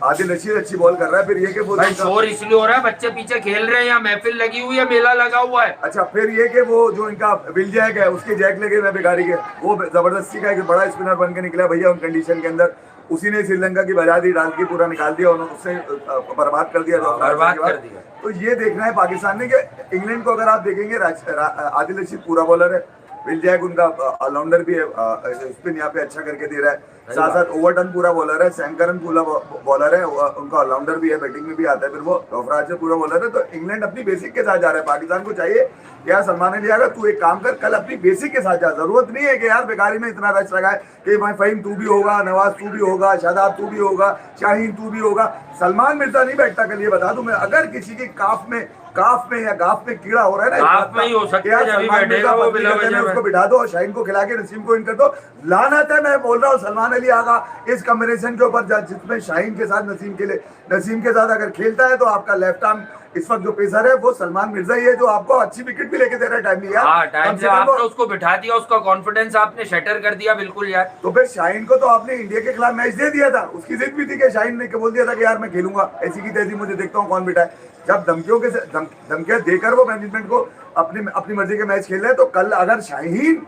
आदिल रशीद अच्छी बॉल कर रहा है। फिर ये कि वो भाई शोर इसलिए हो रहा है, बच्चे पीछे खेल रहे हैं या महफिल लगी हुई है, मेला लगा हुआ है। अच्छा, फिर ये कि वो जो इनका विल जैक है उसके जैक लगे हुए बिगाड़ी के, वो जबरदस्ती का एक बड़ा स्पिनर बन के निकला भैया उन कंडीशन के अंदर। उसी ने श्रीलंका की बजा दी, डाल के पूरा निकाल दिया, उन्होंने उससे बर्बाद कर दिया, बर्बाद कर दिया। तो ये देखना है पाकिस्तान ने कि इंग्लैंड को अगर आप देखेंगे, आदिल रशीद पूरा बॉलर है, विल जैक उनका ऑलराउंडर भी है, स्पिन यहाँ पे अच्छा करके दे रहा है, साथ साथ ओवरटन पूरा बॉलर है, सैम करन पूरा बॉलर है, उनका ऑलराउंडर भी है, बैटिंग में भी आता है, फिर वो जोफ्रा पूरा बॉलर है। तो इंग्लैंड अपनी बेसिक के साथ जा रहा है। पाकिस्तान को चाहिए यार, सलमान अली आगा तू एक काम कर, कल अपनी बेसिक के साथ जा। जरूरत नहीं है कि यार बेकारी में इतना रश लगाए कि भाई फहीम तू भी होगा, नवाज तू भी होगा, शादाब तू भी होगा, शाहीन तू भी होगा। सलमान मिर्जा नहीं बैठता कल, ये बता दूं मैं। अगर किसी की काफ में काफ में या गाफ में कीड़ा हो रहा है ना, गाफ में ही हो सकता है, जब भी बैठेगा वो बिला वजह में। उसको बिठा दो और शाहीन को खिला के नसीम को इन कर दो। लानत है, मैं बोल रहा हूँ सलमान अली आगा इस कॉम्बिनेशन के ऊपर, जिसमें शाहीन के साथ नसीम के साथ अगर खेलता है तो आपका लेफ्ट आर्म इस वक्त जो पेसर है वो सलमान मिर्जा ही है, जो आपको अच्छी विकेट भी लेके दे रहा है टाइम लिया। हाँ, टाइम से आपने उसको बिठा दिया, उसका कॉन्फिडेंस आपने शटर कर दिया बिल्कुल यार। तो फिर शाहीन को तो आपने इंडिया के खिलाफ मैच दे दिया था, उसकी जिद भी थी कि शाहीन ने बोल दिया था कि यार मैं खेलूंगा, ऐसी की तैसी, मुझे देखता हूँ कौन बिठाए। जब धमकियां देकर वो मैनेजमेंट को अपनी मर्जी के मैच खेल रहे हैं, तो कल अगर शाहीन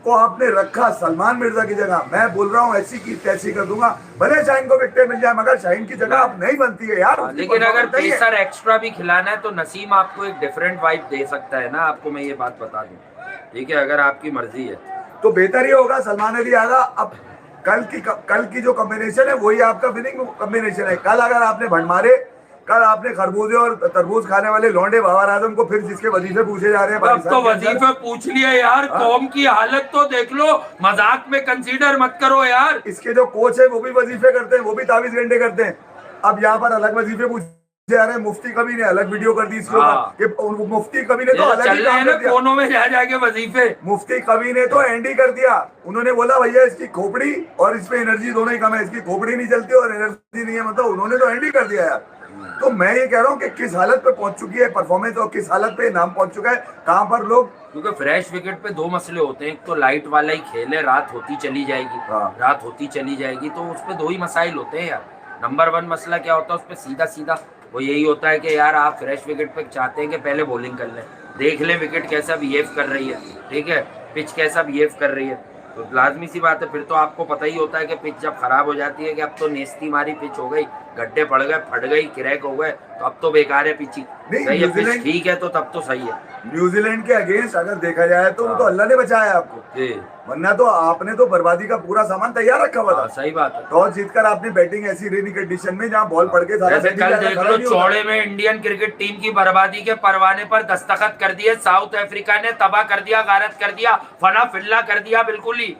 को आपने रखा सलमान मिर्जा की जगह, मैं बोल रहा हूँ ऐसी की तैसी कर दूंगा, भले शाहीन को विकेट मिल जाए, मगर शाहीन की जगह आप नहीं बनती है यार। लेकिन अगर पेसर एक्स्ट्रा भी खिलाना है तो नसीम आपको एक डिफरेंट वाइब दे सकता है ना, आपको मैं ये बात बता दूं, ठीक है, अगर आपकी मर्जी है तो बेहतर ही होगा सलमान अली आगा। अब कल की जो कॉम्बिनेशन है वही आपका विनिंग कॉम्बिनेशन है। कल अगर आपने भंडमारे, कल आपने खरबूजे और तरबूज खाने वाले लौंडे बाबर आजम को फिर जिसके वजीफे पूछे जा रहे हैं, अब तो वजीफे पूछ लिया यार, कौम की हालत तो देख लो, मजाक में कंसीडर मत करो यार। इसके जो कोच है वो भी वजीफे करते हैं, वो भी 24 घंटे करते हैं। अब यहाँ पर अलग वजीफे पूछे जा रहे हैं, मुफ्ती कभी ने अलग वीडियो कर दी इसके ऊपर, मुफ्ती कभी ने तो अलग ही काम कर दिया, कोनों में जा जाके वजीफे। मुफ्ती कभी ने तो एंडी कर दिया, उन्होंने बोला भैया इसकी खोपड़ी और इसमें एनर्जी दोनों ही कम है, इसकी खोपड़ी नहीं चलती और एनर्जी नहीं है, मतलब उन्होंने तो एंडी कर दिया यार। तो मैं ये कह रहा हूँ कि किस हालत पे पहुंच चुकी है परफॉर्मेंस और किस हालत पे नाम पहुंच चुका है, कहां पर लोग। क्योंकि फ्रेश विकेट पे दो मसले होते हैं, एक तो लाइट वाला ही खेल है, रात होती चली जाएगी, रात होती चली जाएगी, तो उस पे दो ही मसाइल होते हैं यार। नंबर 1 मसला क्या होता है उस पर, सीधा वो यही होता है कि यार आप फ्रेश विकेट पे चाहते हैं कि पहले बॉलिंग कर लें, देख लें विकेट कैसा बिहेव कर रही है, ठीक है, पिच कैसा बिहेव कर रही है, तो लाजमी सी बात है फिर तो आपको पता ही होता है कि पिच जब खराब हो जाती है कि अब तो नेस्ती मारी पिच हो गई, गड्ढे पड़ गए, फट गई, क्रैक हो गए, तो अब तो बेकार है पिच ही। सही है, पिच ठीक है तो तब तो सही है। न्यूजीलैंड के अगेंस्ट अगर देखा जाए तो वो तो अल्लाह ने बचाया आपको, वरना तो आपने तो बर्बादी का पूरा सामान तैयार रखा हुआ था। सही बात है। टॉस जीतकर आपने बैटिंग ऐसी रेनी कंडीशन में जहां बॉल पड़ के कल देख लो, चौड़े में इंडियन क्रिकेट टीम की बर्बादी के परवाने पर दस्तखत कर दिए, साउथ अफ्रीका ने तबाह कर दिया, गारत कर दिया, फना फिल्ला कर दिया बिल्कुल ही।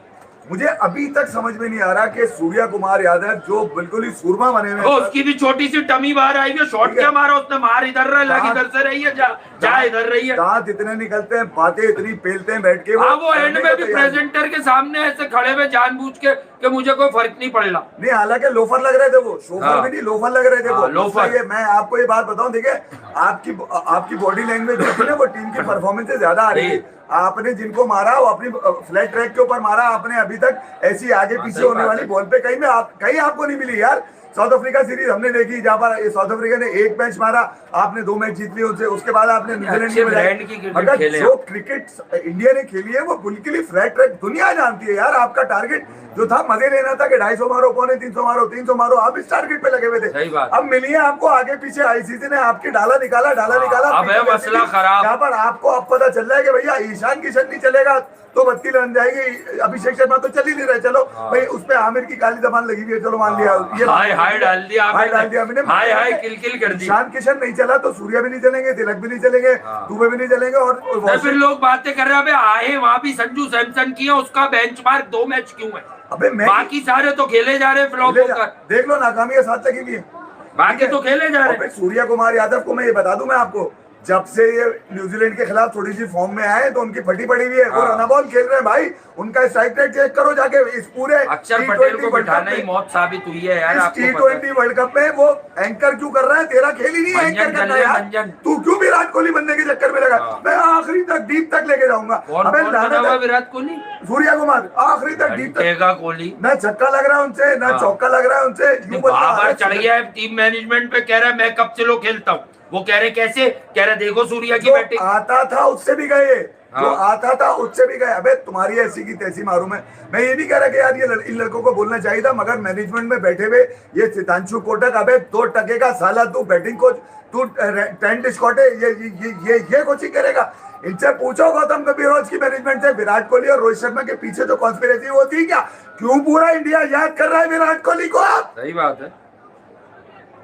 मुझे अभी तक समझ में नहीं आ रहा कि सूर्या कुमार यादव जो बिल्कुल ही सूरमा बने हुए हैं, उसकी भी छोटी सी टमी बाहर आई है, शॉट क्या मारा उसने, मार इधर रहा, इधर से रही है, जा इधर रही है, दांत इतने निकलते हैं, बातें इतनी पेलते हैं बैठ के। हाँ, वो एंड में भी प्रेजेंटर के सामने ऐसे खड़े हुए जानबूझ के कि मुझे कोई फर्क नहीं पड़ रहा। नहीं, हालांकि लोफर लग रहे थे वो, शोफर भी नहीं लोफर लग रहे थे वो, लोफर। मैं आपको ये बात बताऊं, देखिए आपकी बॉडी लैंग्वेज देखी ना, वो टीम की परफॉर्मेंस से ज्यादा आ रही है। आपने जिनको मारा वो अपनी फ्लैट ट्रैक के ऊपर मारा आपने, अभी तक ऐसी आगे पीछे होने वाली बॉल पे कहीं आपको नहीं मिली यार। साउथ अफ्रीका सीरीज हमने देखी जहाँ पर साउथ अफ्रीका ने 1 मैच मारा, आपने 2 मैच जीत लिए उनसे, उसके बाद आपने न्यूजीलैंड की मगर जो क्रिकेट इंडिया ने खेली है वो बिल्कुल ही फ्लैट ट्रैक, दुनिया जानती है यार। आपका टारगेट जो था मजे लेना था कि 250 मारो, 250 मारो, 300 मारो, आप इस टारगेट पे लगे हुए थे। अब मिली है आपको आगे पीछे, आईसीसी ने आपकी डाला निकाला अब है मसला खराब। यहाँ पर आपको अब पता चल रहा है कि भैया ईशान किशन नहीं चलेगा तो बत्ती बन जाएगी, अभिषेक शर्मा तो चल ही नहीं रहे, चलो भाई उस पे आमिर की काली जबान लगी हुई है, चलो मान लिया, ये हाय डाल दिया, हाय किल कर दी। ईशान किशन नहीं चला तो सूर्या भी नहीं चलेंगे, तिलक भी नहीं चलेंगे, दुबे भी नहीं चलेंगे, और फिर लोग बातें कर रहे हैं आए वहाँ भी संजू सैमसन किया, उसका बेंचमार्क 2 मैच क्यों है? अबे बाकी सारे तो खेले जा रहे फ्लॉप होकर, देख लो नाकामी के साथ लगी हुई है, बाकी तो खेले जा रहे। सूर्या कुमार यादव को मैं ये बता दूं, मैं आपको जब से ये न्यूजीलैंड के खिलाफ थोड़ी सी फॉर्म में आए तो उनकी फटी पड़ी हुई है, वो रन बॉल खेल रहे हैं भाई, उनका स्ट्राइक रेट चेक करो जाके। इस पूरे अक्षर पटेल को बिठाना ही मौत साबित हुई है यार। T20 वर्ल्ड कप में वो एंकर क्यों कर रहा है? तेरा खेल ही नहीं है एंकर करना यार, तू क्यों विराट कोहली बनने के चक्कर में लगा? मैं आखिरी तक डीप तक लेके जाऊंगा। विराट कोहली, सूर्या कुमार आखिरी तक डीप तक, कोहली ना छक्का लग रहा है उनसे, ना चौका लग रहा है उनसे, चढ़ गया है टीम मैनेजमेंट पे, कह रहा है मैं कब से लो खेलता हूँ, वो कह रहे कैसे, कह रहे देखो सूर्या की बैटिंग, आता था उससे भी गए, जो आता था उससे भी गए। अबे तुम्हारी ऐसी की तैसी मारूं मैं ये नहीं कह रहा कि यार ये इन लड़कों को बोलना चाहिए था, मगर मैनेजमेंट में बैठे हुए ये सितांशु कोटक, अबे 2 टके का साला तू बैटिंग कोच, तू टेंट स्कॉट है, ये कोचिंग करेगा? इनसे पूछो गौतम गंभीर रोज की मैनेजमेंट से, विराट कोहली और रोहित शर्मा के पीछे जो कॉन्स्पिरेसी वो थी क्या? क्यों पूरा इंडिया याद कर रहा है विराट कोहली को? आप सही बात है।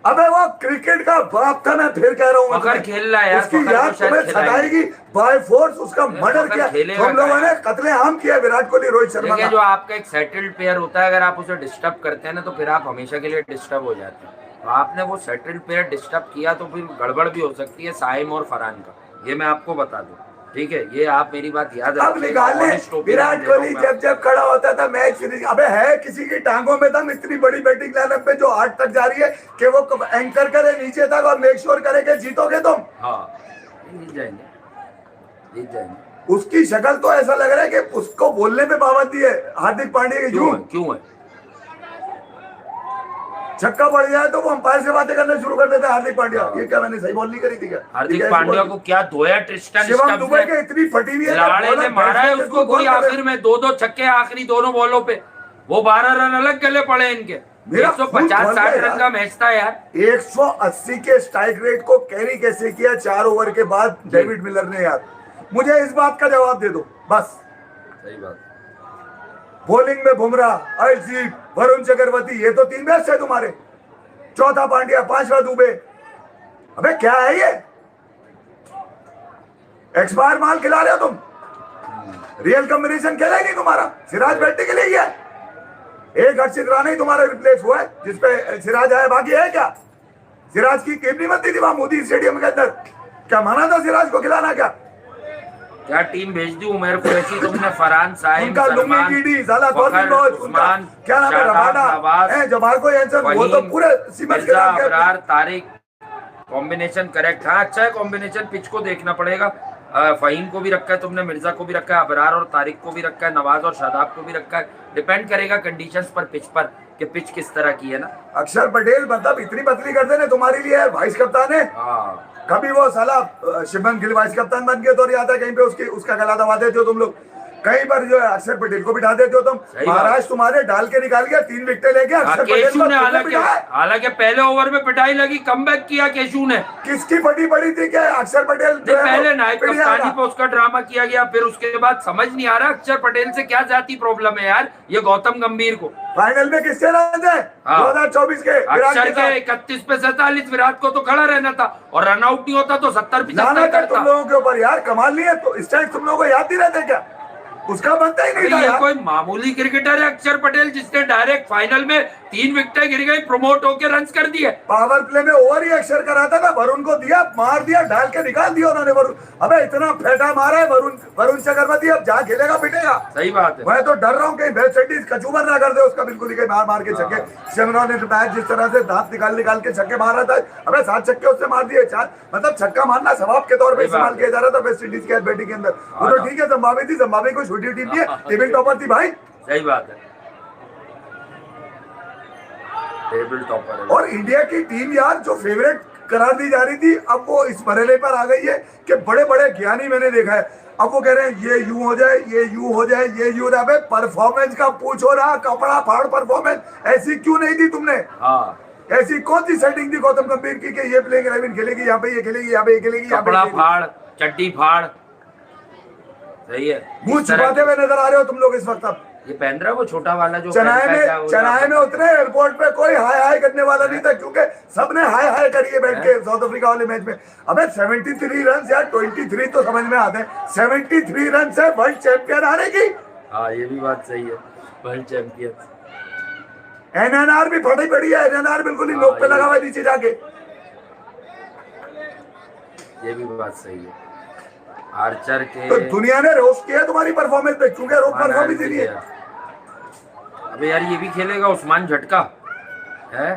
अबे वो क्रिकेट का बाप था, मैं फिर कह रहा हूँ, मगर खेल रहा है यार, उसकी याद तुम्हें सताएगी, बाय फोर्स उसका मर्डर किया, हम लोगों ने कत्लेआम किया विराट कोहली रोहित शर्मा का। जो आपका एक सेटल्ड प्लेयर होता है, अगर आप उसे डिस्टर्ब करते हैं ना तो फिर आप हमेशा के लिए डिस्टर्ब हो जाते हैं। तो आपने वो सेटल्ड प्लेयर डिस्टर्ब किया तो फिर गड़बड़ भी हो सकती है साइम और फरहान का, ये मैं आपको बता दूं, ठीक है? ये आप मेरी बात याद अब रखिए। निकालने Honest opinion विराट दे रहा हूं कोहली मैं। जब जब खड़ा होता था मैच फिनिश, अबे है किसी की टांगों में दम, इतनी बड़ी बैटिंग लाइनअप पे जो 8 तक जा रही है कि वो एंकर करे नीचे तक और मेक श्योर करे कि जीतोगे तुम। हाँ, जीत जाएंगे, जीत जाएंगे। उसकी शक्ल तो ऐसा लग रहा है कि उसको बोलने पे पाबंदी है हार्दिक पांड्या की। क्यों है? क्यों है? छक्का पड़ जाए तो वो अंपायर से बातें करना शुरू कर देता है हार्दिक पांड्या। ये क्या मैंने सही बॉल नहीं करी थी क्या? हार्दिक पांड्या को क्या धोया ट्रिस्टन शिवम स्टब्स दुबे ने? के इतनी फटी हुई है, लाड़े ने मारा है उसको कोई आखिर में, 2-2 छक्के आखिरी दोनों बॉलों पे, वो 12 रन अलग गले पड़े इनके। मेरा 150-60 रन का मैच था यार। 180 के स्ट्राइक रेट को कैरी कैसे किया 4 ओवर के बाद डेविड मिलर ने यार? मुझे इस बात का जवाब दे दो बस। सही बात। बॉलिंग में बुमराह, अर्शदीप, वरुण चक्रवर्ती, ये तो 3 बेस्ट है तुम्हारे। चौथा पांड्या, 5वां दुबे। अबे क्या है ये? एक्सपायर माल खिला रहे हो तुम। रियल कॉम्बिनेशन खेला ही नहीं तुम्हारा। सिराज बैठने के लिए गया, एक हर्षित राणा ही तुम्हारा रिप्लेस हुआ है जिसपे सिराज आया, बाकी है क्या? सिराज की टीम नहीं बनती थी वहां मोदी स्टेडियम के अंदर? क्या माना था सिराज को खिलाना? क्या टीम भेज दी उमर कुरैशी तुमने? फरहान, साइम, उनका लुंगी टीडी, साला फखर, उनका क्या नाम है, रबाडा, जमार्को यानसन, वो तो पूरे सीमेंट के साथ अबरार, तारिक, कॉम्बिनेशन करेक्ट। हाँ, अच्छा है कॉम्बिनेशन, पिच को देखना पड़ेगा। फहीम को भी रखा है तुमने, मिर्जा को भी रखा है, अबरार और तारिक को भी रखा है, नवाज और शादाब को भी रखा है। डिपेंड करेगा कंडीशंस पर, पिच पर, कि पिच किस तरह की है ना। अक्षर पटेल मतलब इतनी पतली कर देने तुम्हारे लिए वाइस कप्तान है। कभी वो साला शुभमन गिल वाइस कप्तान बन के तो आता है, कहीं पे उसका गला दबा देते हो तुम लोग, कहीं पर जो है अक्षर पटेल को बिठा देते हो तुम। महाराज तुम्हारे डाल के निकाल गया, 3 विकेट लेके अक्षर पटेल को हालांकि पहले ओवर में पिटाई लगी, कमबैक किया केशु ने। किसकी फटी पड़ी थी क्या? अक्षर पटेल पहले नायब कप्तानी पे उसका ड्रामा किया गया, फिर उसके बाद समझ नहीं आ रहा अक्षर पटेल से क्या जाती प्रॉब्लम है यार, ये गौतम गंभीर को। फाइनल में किससे रन है 2024 के? अक्षर के 31 पे 47, विराट को तो खड़ा रहना था, और रन आउट नहीं होता तो 70-75 करता। तुम लोगों के ऊपर यार कमाल नहीं है तो इस टाइम तुम लोगों को याद नहीं रहते क्या? उसका बनता ही नहीं था। ये कोई मामूली क्रिकेटर है अक्षर पटेल जिसने डायरेक्ट फाइनल में 3 विकेटें गिर गई, प्रमोट होकर रन कर दिए। पावर प्ले में ओवर ही अक्षर कराता था, वरुण को दिया, मार दिया, डाल के निकाल दिया उन्होंने वरुण। अबे इतना फेटा मारा है वरुण चक्रवर्ती, अब जहाँ खेलेगा पिटेगा। सही बात है। मैं तो डर रहा हूँ कहीं वेस्ट इंडीज कचूबर ना कर दे उसका, बिल्कुल ही कहीं मार के छक्के। शमरा ने मैच जिस तरह से दांत निकाल के छक्के मार रहा था, अबे 7 छक्के उसने मार दिए, 4 मतलब छक्का मारना स्वभाव के तौर पर इस्तेमाल किया जा रहा था वेस्ट इंडीज के बैटिंग के अंदर। वो तो ठीक है, जिम्बाब्वे थी, जिम्बाब्वे कोई छोटी टीम नहीं है, टेबल टॉपर थी भाई। सही बात है, टेबल टॉपर है। और इंडिया की टीम यार जो फेवरेट करार दी जा रही थी, अब वो इस मरहले पर आ गई है कि बड़े बड़े ज्ञानी मैंने देखा है, अब वो कह रहे हैं ये यूं हो जाए, ये यूं हो जाए, ये यूं रहा। परफॉर्मेंस का पूछो ना, कपड़ा फाड़ परफॉर्मेंस ऐसी क्यों नहीं दी तुमने? हाँ, ऐसी कौन सी सेटिंग थी गौतम गंभीर की कि ये प्लेइंग 11 खेलेगी, यहाँ पे ये खेलेगी, यहाँ पे ये खेलेगी, कपड़ा फाड़, चड्डी फाड़। सही है, मुंह छुपाते हुए नजर आ रहे हो तुम लोग इस वक्त। अब ये पहन रहा है वो छोटा वाला जो चेन्नई में उतरे एयरपोर्ट पे कोई हाय हाय करने वाला नहीं था, क्योंकि सबने हाय हाय करिए बैठ के साउथ अफ्रीका वाले मैच में। अबे 73 रन यार, 23 तो समझ में आते हैं, 73 रन से वर्ल्ड चैंपियन आने की। हाँ, ये भी बात सही है, वर्ल्ड चैंपियन। एनएनआर भी फटी पड़ी है, एनएनआर बिल्कुल ही नोक पे लगा हुआ है नीचे जाके। ये भी बात सही है। आर्चर के तो दुनिया ने रोस्ट किया तुम्हारी परफॉर्मेंस पे, क्योंकि रोक परफॉर्मेंस ही नहीं है। अबे यार ये भी खेलेगा उस्मान झटका है।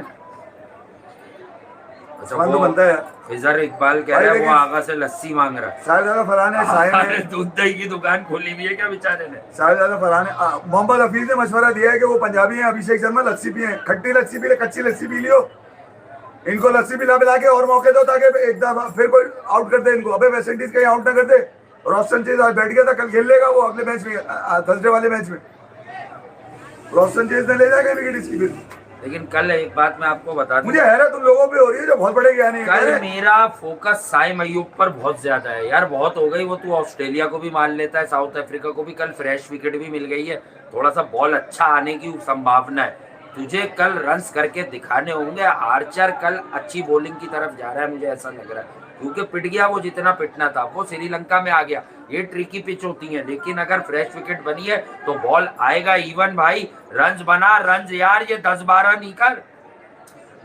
अच्छा, वो बनता है फिजर इकबाल कह रहा है वो आगा से लस्सी मांग रहा है। शाहजादा फरहान है, साहिब ने दूध दही की दुकान खोली हुई है क्या बेचारे ने? शाहजादा फरहान ने मोहम्मद हफीज ने मशवरा दिया है कि वो पंजाबी हैं, अभिषेक शर्मा लस्सी पिए, खट्टी लस्सी पी ले, कच्ची लस्सी पी लियो, इनको लस्सी पिला के और मौके दो ताकि एक दफा फिर कोई आउट कर दे इनको। अबे वेस्ट इंडीज कहीं आउट ना कर दे। रोशन चेज आज बैठ गया था, कल खेल लेगा वो अगले मैच में, थर्सडे वाले मैच में रोशन चेज ने ले जाएगा विकेट इसकी फिर। लेकिन कल एक बात मैं आपको बता दूं, मुझे हैरत उन लोगों पे हो रही है जो बहुत बड़े ज्ञानी हैं। कल मेरा फोकस साइम अय्यूब पर बहुत ज्यादा है यार, बहुत हो गई वो। तू ऑस्ट्रेलिया को भी मान लेता है, साउथ अफ्रीका को भी, कल फ्रेश विकेट भी मिल गई है, थोड़ा सा बॉल अच्छा आने की संभावना है। तुझे कल रन्स करके दिखाने होंगे। आर्चर कल अच्छी बॉलिंग की तरफ जा रहा है, मुझे ऐसा लग रहा है, क्योंकि पिट गया वो जितना पिटना था, वो श्रीलंका में आ गया। ये ट्रिकी पिच होती है, लेकिन अगर फ्रेश विकेट बनी है तो बॉल आएगा इवन भाई, रन्स बना, रन्स यार ये 10-12 नहीं कर।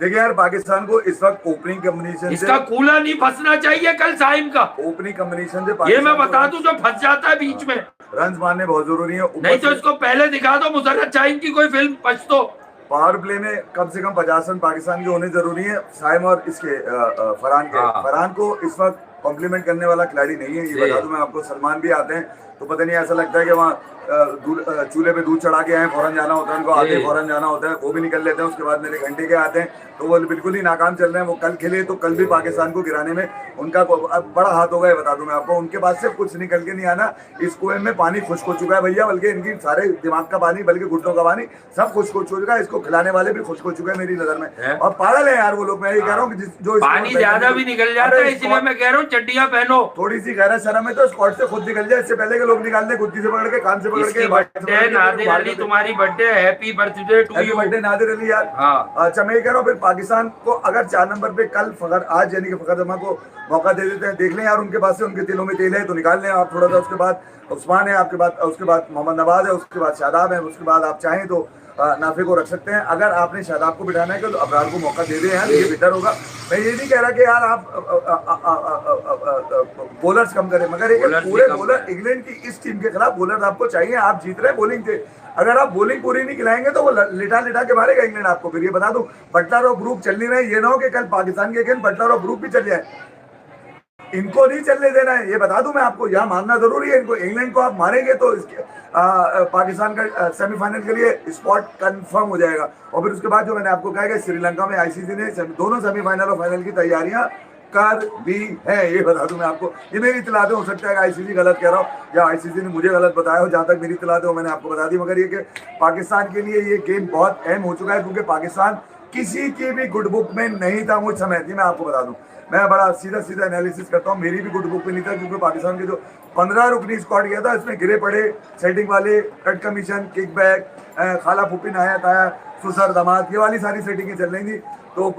देखिए यार, पाकिस्तान को इस वक्त ओपनिंग कॉम्बिनेशन इसका कूला नहीं फंसना चाहिए कल साइम का। ओपनिंग कॉम्बिनेशन से ये पाकिस्तान मैं को बता दूं, जो फंस जाता है बीच में, रन मारने बहुत जरूरी है। नहीं तो इसको पहले दिखा दो मुजर्रत शाहीन की कोई फिल्म पछतो। पावर प्ले में कम से कम 50 रन पाकिस्तान के होने जरूरी है। साइम और इसके फरहान के, हाँ। फरहान को इस वक्त कॉम्प्लीमेंट करने वाला खिलाड़ी नहीं है, ये बता दूं मैं आपको। सलमान भी आते हैं तो पता नहीं, ऐसा लगता है कि वहाँ चूल्हे पे दूध चढ़ा के आए, फौरन जाना होता है उनको, आते फौरन जाना होता है, वो भी निकल लेते हैं। उसके बाद मेरे घंटे के आते हैं तो वो बिल्कुल ही नाकाम चल रहे हैं। वो कल खेले तो कल भी पाकिस्तान को गिराने में उनका बड़ा हाथ होगा, ये बता दूं मैं आपको। उनके पास से कुछ निकल के नहीं आना। इस कुएं में पानी खुश्क हो चुका है भैया, बल्कि इनकी सारे दिमाग का पानी, बल्कि घुटनों का पानी सब खुश्क हो चुका है। इसको खिलाने वाले भी खुश्क हो चुके हैं मेरी नजर में, और पागल है यार वो लोग। मैं ये कह रहा हूँ जो पानी ज्यादा भी निकल जाता है, इसलिए मैं कह रहा हूँ चड्डियां पहनो। थोड़ी सी गैरत शर्म है तो स्पॉट से खुद निकल जाए, इससे पहले के लोग निकाल दे, गुत्ती से पकड़ के, कान से पकड़ के। बर्थडे नादिर अली, तुम्हारी birthday, happy birthday to you. Birthday Nadir Ali यार। हाँ। अच्छा, मैं ये कह रहा हूँ फिर पाकिस्तान को अगर 4 नंबर पे कल फखर, आज यानी कि फखर जमा को मौका दे देते हैं, देख लें यार उनके पास से, उनके तिलों में तेल है तो निकाल लें आप थोड़ा सा। उसके बाद उस्मान है आपके बाद, उसके बाद मोहम्मद नवाज है, उसके बाद शादाब है, उसके बाद आप चाहें तो नाफे को रख सकते हैं। अगर आपने शादाब को बिठाना है तो अबरार को मौका दे दें यार, ये बेहतर होगा। मैं ये नहीं कह रहा कि यार आप बॉलर्स कम करें, मगर एक पूरे बॉलर इंग्लैंड की इस टीम के खिलाफ बॉलर आपको चाहिए। आप जीत रहे हैं बॉलिंग से, अगर आप बॉलिंग पूरी नहीं खिलाएंगे तो वो लिटा लिटा के मारेगा इंग्लैंड आपको। फिर ये बता दूं, बटलर और ब्रूक चल नहीं रहे, ये ना हो कि कल पाकिस्तान के अगेंस्ट बटलर और ब्रूक भी चल जाए। इनको नहीं चलने देना है, ये बता दूं मैं आपको। यहाँ मारना जरूरी है इनको। इंग्लैंड को आप मारेंगे तो इसके पाकिस्तान का सेमीफाइनल के लिए स्पॉट कंफर्म हो जाएगा। और फिर उसके बाद जो मैंने आपको कहा कि श्रीलंका में आईसीसी ने दोनों सेमीफाइनल और फाइनल की तैयारियां कर दी है, ये बता दूं मैं आपको। ये मेरी इतलात है, हो सकता है आईसीसी गलत कह रहा हूँ या आईसीसी ने मुझे गलत बताया हो। जहां तक मेरी इतलात है वो मैंने आपको बता दी। मगर ये कि पाकिस्तान के लिए ये गेम बहुत अहम हो चुका है, क्योंकि पाकिस्तान किसी की भी गुड बुक में नहीं था मुझ समय। मैं आपको बता दूं, मैं बड़ा सीधा सीधा एनालिसिस करता हूँ, मेरी भी गुड बुक में नहीं था, क्योंकि पाकिस्तान के जो 15 रुकनी स्क्वाड गया था इसमें गिरे पड़े सेटिंग वाले, कट कमीशन, किक बैक, खाला फूफी नहाया ताया, सुसर दमाद, ये वाली सारी सेटिंगें चल रही थी। तो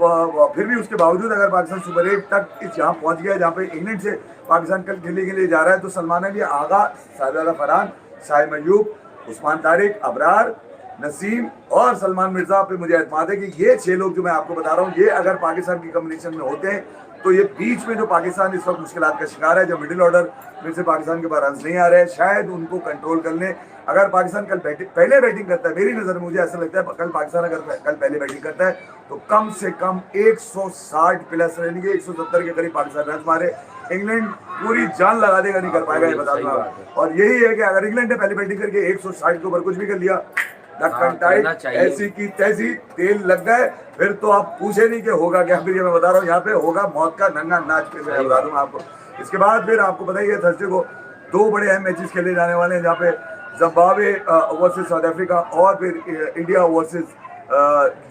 फिर भी उसके बावजूद अगर पाकिस्तान सुपर 8 तक इस यहाँ पहुँच गया जहाँ पे इंग्लैंड से पाकिस्तान कल खेलने के लिए जा रहा है, तो सलमान अली, आगा, साहिबजादा फरहान, साहिब अयूब, उस्मान तारिक, अबरार, नसीम और सलमान मिर्जा पे मुझे एतमाद है कि ये 6 लोग जो मैं आपको बता रहा हूँ, ये अगर पाकिस्तान की कॉम्बिनेशन में होते हैं तो ये बीच में जो पाकिस्तान इस वक्त मुश्किलात का शिकार है, जो मिडिल ऑर्डर में से पाकिस्तान के पास रन नहीं आ रहे हैं, शायद उनको कंट्रोल कर लें। अगर पाकिस्तान कल पहले बैटिंग करता है, मेरी नज़र में मुझे ऐसा लगता है कल पाकिस्तान अगर कल पहले बैटिंग करता है तो कम से कम 160 प्लस रन के 170 के करीब पाकिस्तान रन मारे। इंग्लैंड पूरी जान लगा देगा, नहीं कर पाएगा, ये बता दूं। और यही है कि अगर इंग्लैंड ने पहले बैटिंग करके 160 के ऊपर कुछ भी कर लिया, ऐसी की तैसी तेल लग गए, फिर तो आप पूछे नहीं कि होगा क्या। फिर ये मैं बता रहा हूँ, यहाँ पे होगा मौत का नंगा नाच पे, मैं बता दूंगा आपको। इसके बाद फिर आपको बताइए थर्सडे को 2 बड़े अहम मैचेस खेले जाने वाले हैं, जहाँ पे जिम्बाब्वे वर्सेस साउथ अफ्रीका और फिर इंडिया वर्सेस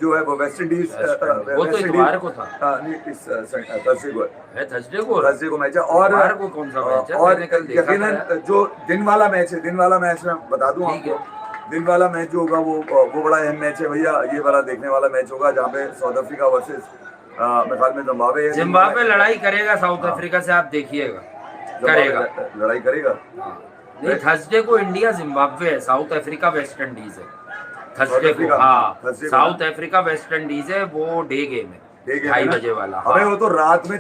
जो है वो वेस्ट इंडीज। वो तो इतवार को था, नहीं इस थर्सडे को है, थर्सडे को मैच है। और को कौन सा मैच है? और यकीनन जो दिन वाला मैच है, दिन वाला मैच में बता दूं आपको, दिन वाला मैच जो होगा वो बड़ा अहम मैच है भैया। ये बड़ा देखने वाला मैच होगा, जहाँ पे साउथ अफ्रीका वर्सेस मेरे ख्याल में जिम्बाब्वे लड़ाई करेगा साउथ अफ्रीका से, आप देखिएगा, करेगा, लड़ाई करेगा। नहीं, थर्सडे को इंडिया जिम्बाब्वे है, साउथ अफ्रीका वेस्ट इंडीज है थर्सडे को। हाँ, साउथ अफ्रीका वेस्ट इंडीज है, वो डे गेम है, 2:30 बजे वाला। अबे वो तो रात में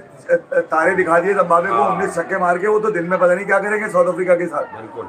तारे दिखा दिए जिम्बाब्वे को, 19 छक्के मार के। वो तो दिन में पता नहीं क्या करेंगे साउथ अफ्रीका के साथ। बिल्कुल,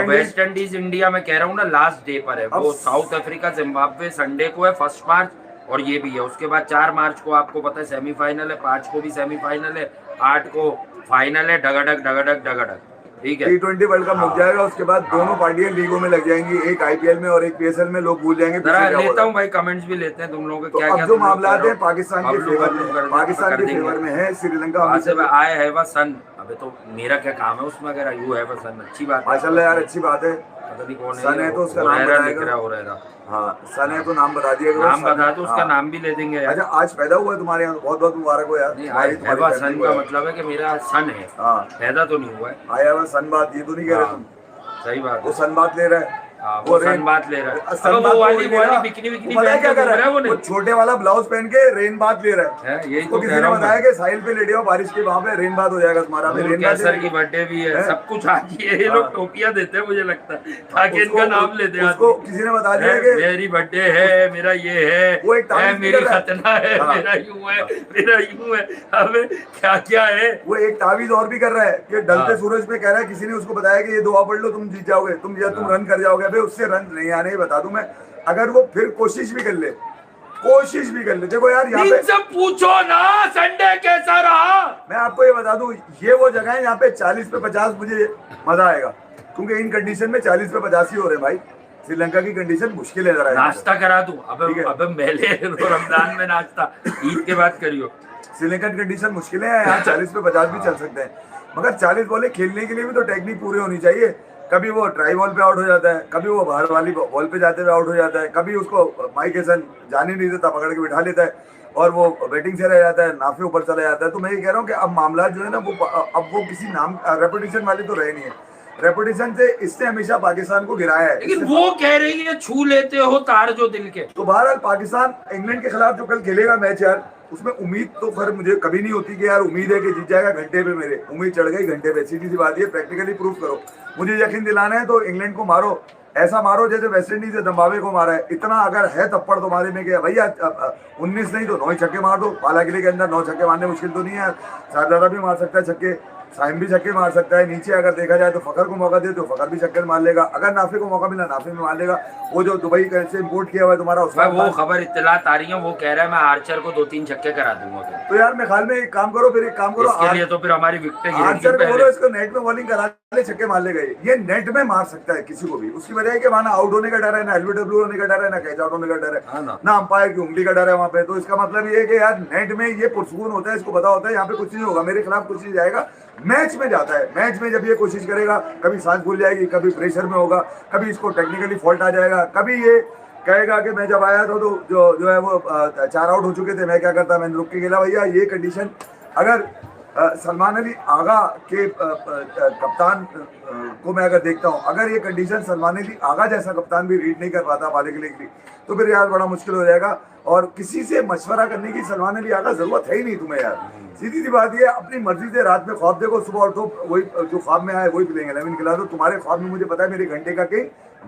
वेस्ट इंडीज इंडिया में कह रहा हूँ ना, लास्ट डे पर है वो। साउथ अफ्रीका जिम्बाब्वे संडे को है 1 मार्च, और ये भी है। उसके बाद 4 मार्च को आपको पता है सेमीफाइनल है, 5 को भी सेमीफाइनल है, 8 को फाइनल है। डगडग ठीक है, T20 वर्ल्ड कप मुक जाएगा। उसके बाद दोनों पार्टियां लीगों में लग जाएंगी, एक आईपीएल में और एक पीएसएल में। लोग भूल जाएंगे। लेता हूँ भाई, कमेंट्स भी लेते हैं तुम लोगों के। क्या जो मामला है पाकिस्तान के फेवर में है। श्रीलंका आई हैव अ सन, अबे तो मेरा क्या काम है उसमें? अगर यू हैव अ सन, अच्छी बात है माशाल्लाह यार, अच्छी बात है। सन है तो उसका नाम बताएगा। हाँ, सन है तो नाम बता दिया, नाम बता दो, उसका नाम भी ले देंगे। अच्छा, आज पैदा हुआ है तुम्हारे यहाँ, बहुत बहुत मुबारक हो यार। सन का मतलब है कि मेरा सन है, पैदा तो नहीं हुआ है। आया हुआ सन बात, ये तो नहीं कह रहे तुम? सही बात, वो सन बात ले रहा है। वो रेन बात ले रहा है। अबे वो वाली बिकनी बिकनी पता है क्या कर रहा है वो नहीं, वो छोटे वाला ब्लाउज पहन के रेन बात ले रहा है। यही उसको तो किसी कह ने रहा हूँ बताया कि साहिल पे लेटे हो बारिश के, वहां पे रेन बात हो जाएगा तुम्हारा। नूर रेन कैसर की बर्थडे भी है, सब कुछ आज ये लोग टोपियां देते हैं मुझे लगता है ताकि इनका नाम लेते हैं। उसको किसी ने बता दिया कि मेरी बर्थडे है, मेरा ये है, वो एक मेरी खतना है, मेरा यूं है, मेरा यूं है, हमें क्या क्या है। वो एक तावीज और भी कर रहा है कि ढलते सूरज पे कह रहा है, किसी ने उसको बताया कि ये दुआ पढ़ लो तुम जीत जाओगे, तुम रन कर जाओगे। भाई उससे रन नहीं आने, बता दूं मैं। अगर वो फिर कोशिश भी कर ले, देखो यार यहाँ पे सब पूछो ना संडे कैसा रहा। मैं आपको ये बता दूं, ये वो जगह है यहाँ पे 40 पे 50 मुझे मजा आएगा, क्योंकि इन कंडीशन में 40 पे 50 ही हो रहे हैं भाई। श्रीलंका की कंडीशन मुश्किल है जरा। नाश्ता करा दूं अबे मेले रमजान में नाश्ता ईद के बाद करियो। श्रीलंकन कंडीशन मुश्किल है यहाँ, 40 पे 50 भी चल सकते हैं, मगर 40 बॉलें खेलने के लिए भी तो टेक्निक पूरी होनी चाहिए। कभी वो ट्राई बॉल पे आउट हो जाता है, कभी वो बाहर वाली बॉल पे जाते हुए आउट हो जाता है, कभी उसको माइक हेसन जाने नहीं देता, पकड़ के बिठा लेता है और वो बैटिंग से रह जाता है, नाफे ऊपर चला जाता है। तो मैं ये कह रहा हूँ कि अब मामला जो है ना वो अब वो किसी नाम रेपुटेशन वाले तो रहे नहीं है। रेपुटेशन से इसने हमेशा पाकिस्तान को गिराया है। लेकिन वो कह रही है छू लेते हो तार जो दिल के। तो बहरहाल पाकिस्तान इंग्लैंड के खिलाफ जो कल खेलेगा मैच यार, उसमें उम्मीद तो फिर मुझे कभी नहीं होती कि यार उम्मीद है कि जीत जाएगा, घंटे पे मेरे उम्मीद चढ़ गई घंटे पे। सीधी सी बात है, प्रैक्टिकली प्रूव करो। मुझे यकीन दिलाना है तो इंग्लैंड को मारो, ऐसा मारो जैसे वेस्ट इंडीज ने जिम्बाब्वे को मारा है। इतना अगर है तप्पड़ तुम्हारे में कि भैया 19 नहीं तो 9 छक्के मार दो। पाला किले के अंदर 9 छक्के मारने मुश्किल तो नहीं है, शाहजादा भी मार सकता है छक्के, साइम भी छक्के मार सकता है। नीचे अगर देखा जाए तो फकर को मौका दे तो फकर भी छक्के मार लेगा, अगर नाफे को मौका मिला नाफे में मार लेगा। वो जो दुबई से इम्पोर्ट किया हुआ है तुम्हारा उसका वो खबर इत्तलात आ रही है, वो कह रहा है मैं आर्चर को 2-3 छक्के करा दूंगा। तो यार मैं ख्याल में एक काम करो, फिर एक काम करो, इसके लिए तो फिर हमारी विकेट आर्चर को बोलो इसको नेट में बॉलिंग करा ले, छक्के मार लेगा। ये नेट में मार सकता है किसी को भी, उसकी वजह है कि वहां ना आउट होने का डर है, ना एलबीडब्ल्यू होने का डर है, ना कैच आउट होने का डर है, ना अंपायर की उंगली का डर है वहां पे। तो इसका मतलब ये है कि यार नेट में ये पुरसकून होता है, इसको पता होता है यहाँ पे कुछ नहीं होगा, मेरे खिलाफ कुछ नहीं जाएगा। मैच में जाता है, मैच में जब ये कोशिश करेगा, कभी सांस भूल जाएगी, कभी प्रेशर में होगा, कभी इसको टेक्निकली फॉल्ट आ जाएगा, कभी ये कहेगा कि मैं जब आया था तो जो है वो 4 आउट हो चुके थे, मैं क्या करता, मैंने रुक के खेला। भैया ये कंडीशन अगर सलमान अली आगा के कप्तान को मैं अगर देखता हूँ, अगर ये कंडीशन सलमान अली आगा जैसा कप्तान भी रीड नहीं कर पाता पाले के लिए, तो फिर यार बड़ा मुश्किल हो जाएगा। और किसी से मशवरा करने की सलमान अली आगा जरूरत है ही नहीं तुम्हें यार। सीधी सी बात ये, अपनी मर्जी से रात में ख्वाब देखो, सुबह उठो, वही जो ख्वाब में आए वही प्लेइंग 11 खिला दो। तुम्हारे ख्वाब में मुझे पता है मेरे घंटे का कहीं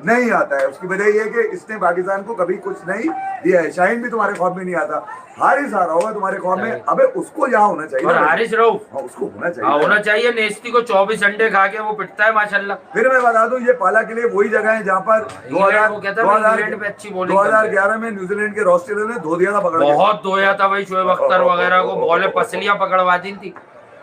नहीं आता है। उसकी वजह ये है कि इसने पाकिस्तान को कभी कुछ नहीं दिया है। शाहीन भी तुम्हारे ख्वाब में नहीं आता, हारिस आ रहा होगा तुम्हारे ख्वाब में, अबे उसको यहाँ होना चाहिए। और हारिस रऊफ उसको होना चाहिए नेस्टी को 24 अंडे खा के वो पिटता है माशाल्लाह। फिर मैं बता दूं, ये पाला के लिए वही जगह है जहाँ पर 2011 में न्यूजीलैंड के रॉस टेलर ने धो दिया था, पकड़ बहुत धोया था भाई शोएब अख्तर वगैरह को, बॉलें पसलियां पकड़वा दी थी।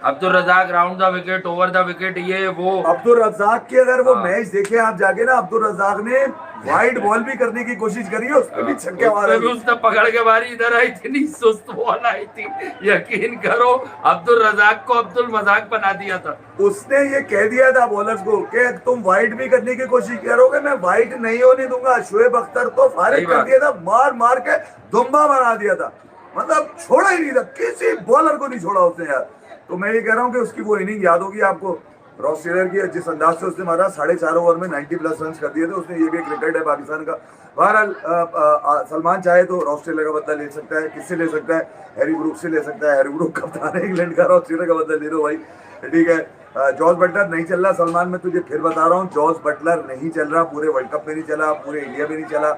Abdul Razzaq round the wicket, over the wicket, ये वो अब्दुल रजाक की अगर वो मैच देखे आप जाके ना, अब्दुल रजाक ने वाइड बॉल भी करने की कोशिश करी है, उसमें भी छक्के मारे, उसने पकड़ के मारी, इधर आई इतनी सुस्त बॉल आई थी, यकीन करो अब्दुल रजाक को अब्दुल मजाक बना दिया था। उसने ये कह दिया था बॉलर्स को कि तुम वाइड भी करने की कोशिश करोगे, मैं वाइड नहीं होने दूंगा। शोएब अख्तर को फारिग कर दिया था, मार मार के दुम्बा बना दिया था, मतलब छोड़ा ही नहीं था, किसी बॉलर को नहीं छोड़ा उसने यार। तो मैं ये कह रहा हूँ कि उसकी वो इनिंग याद होगी आपको, रॉस टेलर की, जिस अंदाज से उसने मारा, 4.5 ओवर में 90+ रन कर दिए थे उसने। ये भी एक रिकॉर्ड है पाकिस्तान का। बहरहाल सलमान चाहे तो रॉस टेलर का बदला ले सकता है, किससे ले सकता है, हैरी ब्रूक से ले सकता है। हैरी ब्रूक कप्तान है इंग्लैंड का, रॉस टेलर का बदला ले लो भाई, ठीक है। जॉस बटलर नहीं चल रहा सलमान, मैं तुझे फिर बता रहा हूँ, जॉस बटलर नहीं चल रहा, पूरे वर्ल्ड कप में नहीं चला, पूरे इंडिया में नहीं चला,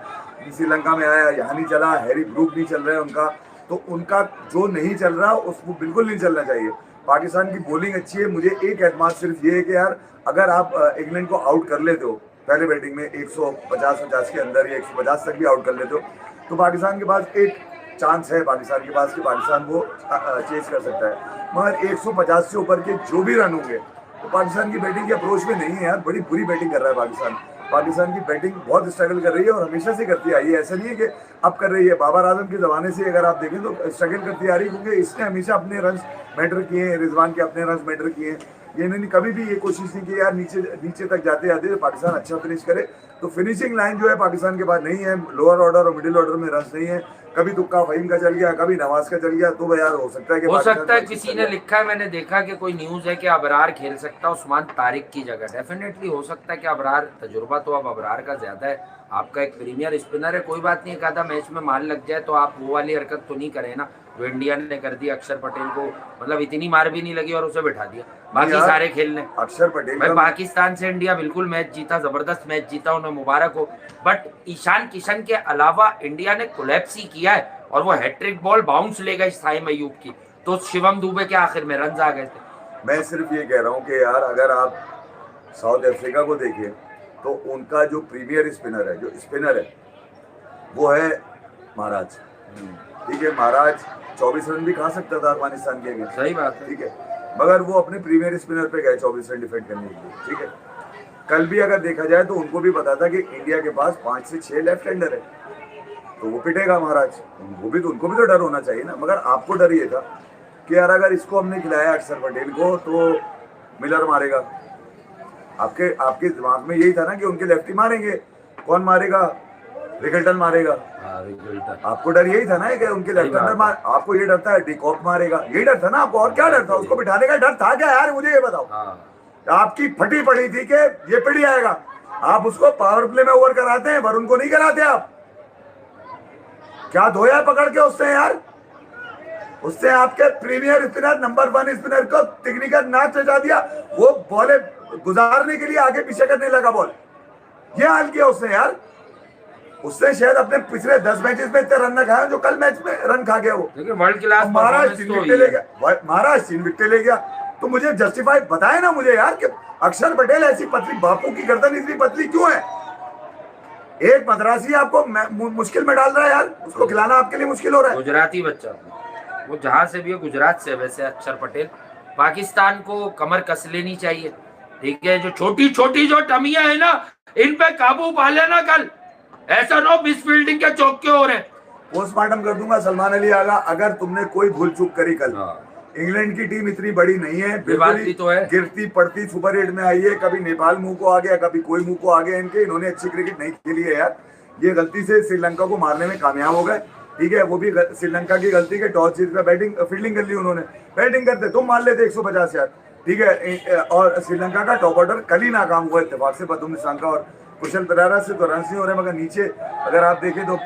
श्रीलंका में आया यहाँ नहीं चला। हैरी ब्रूक नहीं चल रहा है उनका, तो उनका जो नहीं चल रहा उसको बिल्कुल नहीं चलना चाहिए। पाकिस्तान की बॉलिंग अच्छी है, मुझे एक एतमाद सिर्फ ये है कि यार अगर आप इंग्लैंड को आउट कर लेते हो पहले बैटिंग में 150 के अंदर या 150 तक भी आउट कर लेते हो, तो पाकिस्तान के पास एक चांस है पाकिस्तान के पास कि पाकिस्तान को चेस कर सकता है। मगर 150 से ऊपर के जो भी रन होंगे तो पाकिस्तान की बैटिंग की अप्रोच में नहीं है यार, बड़ी बुरी बैटिंग कर रहा है पाकिस्तान। पाकिस्तान की बैटिंग बहुत स्ट्रगल कर रही है और हमेशा से करती आई है, ऐसा नहीं है कि अब कर रही है। बाबर आजम के ज़माने से अगर आप देखें तो स्ट्रगल करती आ रही है, क्योंकि इसने हमेशा अपने रन मैटर किए हैं, रिजवान के अपने रन मैटर किए हैं। ये इन्होंने कभी भी ये कोशिश नहीं की यार नीचे नीचे तक जाते जाते पाकिस्तान अच्छा फिनिश करे। तो फिनिशिंग लाइन जो है पाकिस्तान के पास नहीं है, लोअर ऑर्डर और मिडिल ऑर्डर में रन नहीं है। कभी तुक्का फहीम का चल गया, कभी नवाज का चल गया, तो यार हो सकता है कि हो सकता है किसी ने लिखा है, मैंने देखा कि कोई न्यूज है कि अबरार खेल सकता है उस्मान तारिक की जगह। डेफिनेटली हो सकता है कि अबरार, तजुर्बा तो अब अबरार का ज्यादा है, आपका एक प्रीमियर स्पिनर है, कोई बात नहीं, एक आधा मैच में मार लग जाए तो आप वो वाली हरकत तो नहीं करें ना जो इंडिया ने कर दी। अक्षर पटेल को मतलब इतनी मार भी नहीं लगी और उसे बिठा दिया, बाकी सारे खेलने। अक्षर पटेल भाई पाकिस्तान से इंडिया बिल्कुल मैच जीता, जबरदस्त मैच जीता, उन्हें मुबारक हो। बट ईशान किशन के अलावा इंडिया ने कोलैप्स ही किया है और वो हैट्रिक बॉल बाउंस ले गई साइम अयूब की, तो शिवम दुबे के आखिर में रन आ गए थे। मैं सिर्फ ये कह रहा हूँ कि यार अगर आप साउथ अफ्रीका को देखिए तो उनका जो प्रीमियर स्पिनर है, जो स्पिनर है वो है महाराज। ठीक है, महाराज 24 रन भी खा सकता था अफगानिस्तान के अगेंस्ट, सही बात है, ठीक है, मगर वो अपने प्रीमियर स्पिनर पे गए 24 रन डिफेंड करने के लिए। ठीक है, कल भी अगर देखा जाए तो उनको भी पता था कि इंडिया के पास 5 से 6 लेफ्ट हैंडर है, तो वो पिटेगा महाराज, उनको भी तो डर होना चाहिए ना। मगर आपको डर ये था कि यार अगर इसको हमने खिलाया अक्षर पटेल को तो मिलर मारेगा। आपके दिमाग में यही था ना कि उनके लेफ्टी मारेंगे, कौन मारेगा, रिकल्टन मारेगा। आपको डर यही था ना कि उनके लेफ्ट हैंडर आपको ये डर था डिकॉक मारेगा, यही डर था ना आपको, और क्या डर था? उसको बिठाने का डर था क्या यार, मुझे ये बताओ। आपकी फटी पड़ी थी कि ये पिट जाएगा, आप उसको पावर प्ले में ओवर कराते हैं, वरुण को नहीं कराते आप। क्या धोया पकड़ के उससे यार, उससे आपके प्रीमियर स्पिनर नंबर 1 स्पिनर को टेक्निकल नाच चढ़ा दिया, वो बॉले गुजारने के लिए आगे पीछे करने लगा बॉल, ये हाल किया उसने यार। उसने शायद अपने पिछले 10 मैचेस में इतने रन न खाए जो कल मैच में रन खा गया वो। वर्ल्ड क्लास महाराज 3 विकेट ले गया, महाराज 3 विकेट ले गया। तो मुझे जस्टिफाई बताए ना मुझे यार कि अक्षर पटेल ऐसी पतली, बापू की गर्दन इतनी पतली क्यों है? एक मद्रासी आपको मुश्किल में डाल रहा है यार, उसको खिलाना आपके लिए मुश्किल हो रहा है। गुजराती बच्चा, वो जहां से भी है, गुजरात से वैसे अक्षर पटेल। पाकिस्तान को कमर कस लेनी चाहिए, ठीक है, जो छोटी छोटी जो टमियां है ना, इन पे काबू पा लेना। कल ऐसा ना हो मिस फील्डिंग के चौके हो रहे। पोस्टमार्टम कर दूंगा सलमान अली आगा अगर तुमने कोई भूल चूक करी कल। इंग्लैंड की टीम इतनी बड़ी नहीं है, बिल्कुल तो है, गिरती पड़ती सुपर 8 में आई है, कभी नेपाल मुंह को आ गया, कभी कोई मुंह को आ गया इनके। इन्होंने अच्छी क्रिकेट नहीं खेली है यार, ये गलती से श्रीलंका को मारने में कामयाब हो गए। ठीक है, वो भी श्रीलंका की गलती के टॉस जीत कर बैटिंग फील्डिंग कर ली उन्होंने। बैटिंग करते तुम मार लेते 150 यार, ठीक है। और श्रीलंका का टॉप ऑर्डर कल ही नाकाम हुआ इत्तेफाक से, बदुम निशांका और कुशल परारा से तो रन नहीं हो रहे, मगर नीचे अगर आप देखें तो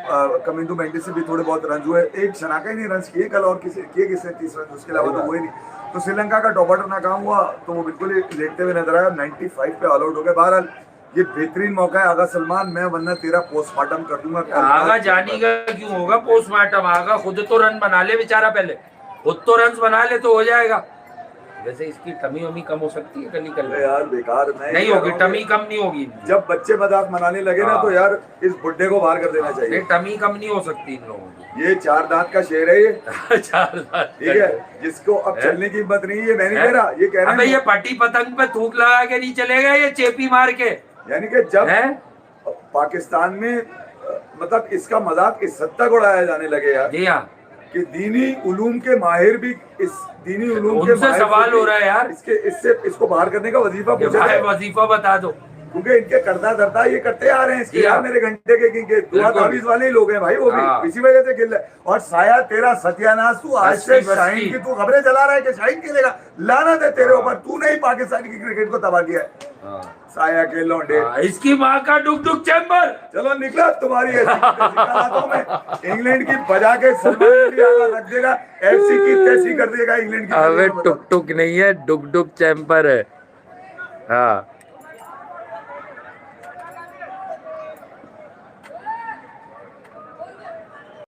कमिंदू मेंडिस से भी थोड़े बहुत रन हुए। एक शनाका ही नहीं रन किए कल, और किसी किए किसने 30 रन, उसके अलावा तो हुए नहीं। तो श्रीलंका का टॉप ऑर्डर नाकाम हुआ, तो वो बिल्कुल ही लेटते हुए नजर आया, 95 पे ऑल आउट हो गए। बहरहाल ये बेहतरीन मौका है आगा सलमान, मैं वरना तेरा पोस्टमार्टम कर दूंगा। आगा जानी का क्यों होगा पोस्टमार्टम, आगा खुद तो रन बना ले बेचारा, पहले खुद तो रन बना ले तो हो जाएगा। वैसे इसकी टमी वमी कम हो सकती है कल निकल यार, बेकार नहीं होगी, टमी कम नहीं होगी। जब बच्चे मजाक मनाने लगे ना तो यार इस बुड्ढे को बाहर कर देना चाहिए। टमी कम नहीं हो सकती इन लोगों की। ये 4 दांत का शेर है ये 4 दांत, ठीक है, जिसको अब चलने की हिम्मत नहीं है। मैं नहीं कह रहा, ये कह रहे हैं ये पट्टी पतंग पे थूक लगा के नहीं चलेगा, ये चेपी मार के। यानी कि जब पाकिस्तान में मतलब इसका मजाक इस हद तक उड़ाया जाने लगे यार, जी हाँ, कि दीनी उलूम के माहिर भी इस दीनी उलूम के माहिर सवाल हो रहा है यार, इसको बाहर करने का वजीफा पूछा है। वजीफा बता दो, क्योंकि इनके करता धरता ये करते आ रहे हैं इसके यार, मेरे घंटे के दुआ ताबीज वाले ही लोग हैं भाई, वो भी इसी वजह से खेल रहे हैं। और साया तेरा सत्यानाश, तू आज से शाहीन की तू खबरें चला रहा है कि शाहीन खेलेगा, लानत है तेरे ऊपर, तूने ही पाकिस्तान की क्रिकेट को तबाह किया है। साया के लौंडे, इसकी माँ का डुक डुक चैम्बर, चलो निकला तुम्हारी हाथों में। इंग्लैंड की बजा के सलमान रख देगा, ऐसी की तैसी कर देगा इंग्लैंड की। टुक टुक नहीं है, डुक डुक चैम्बर है। हाँ,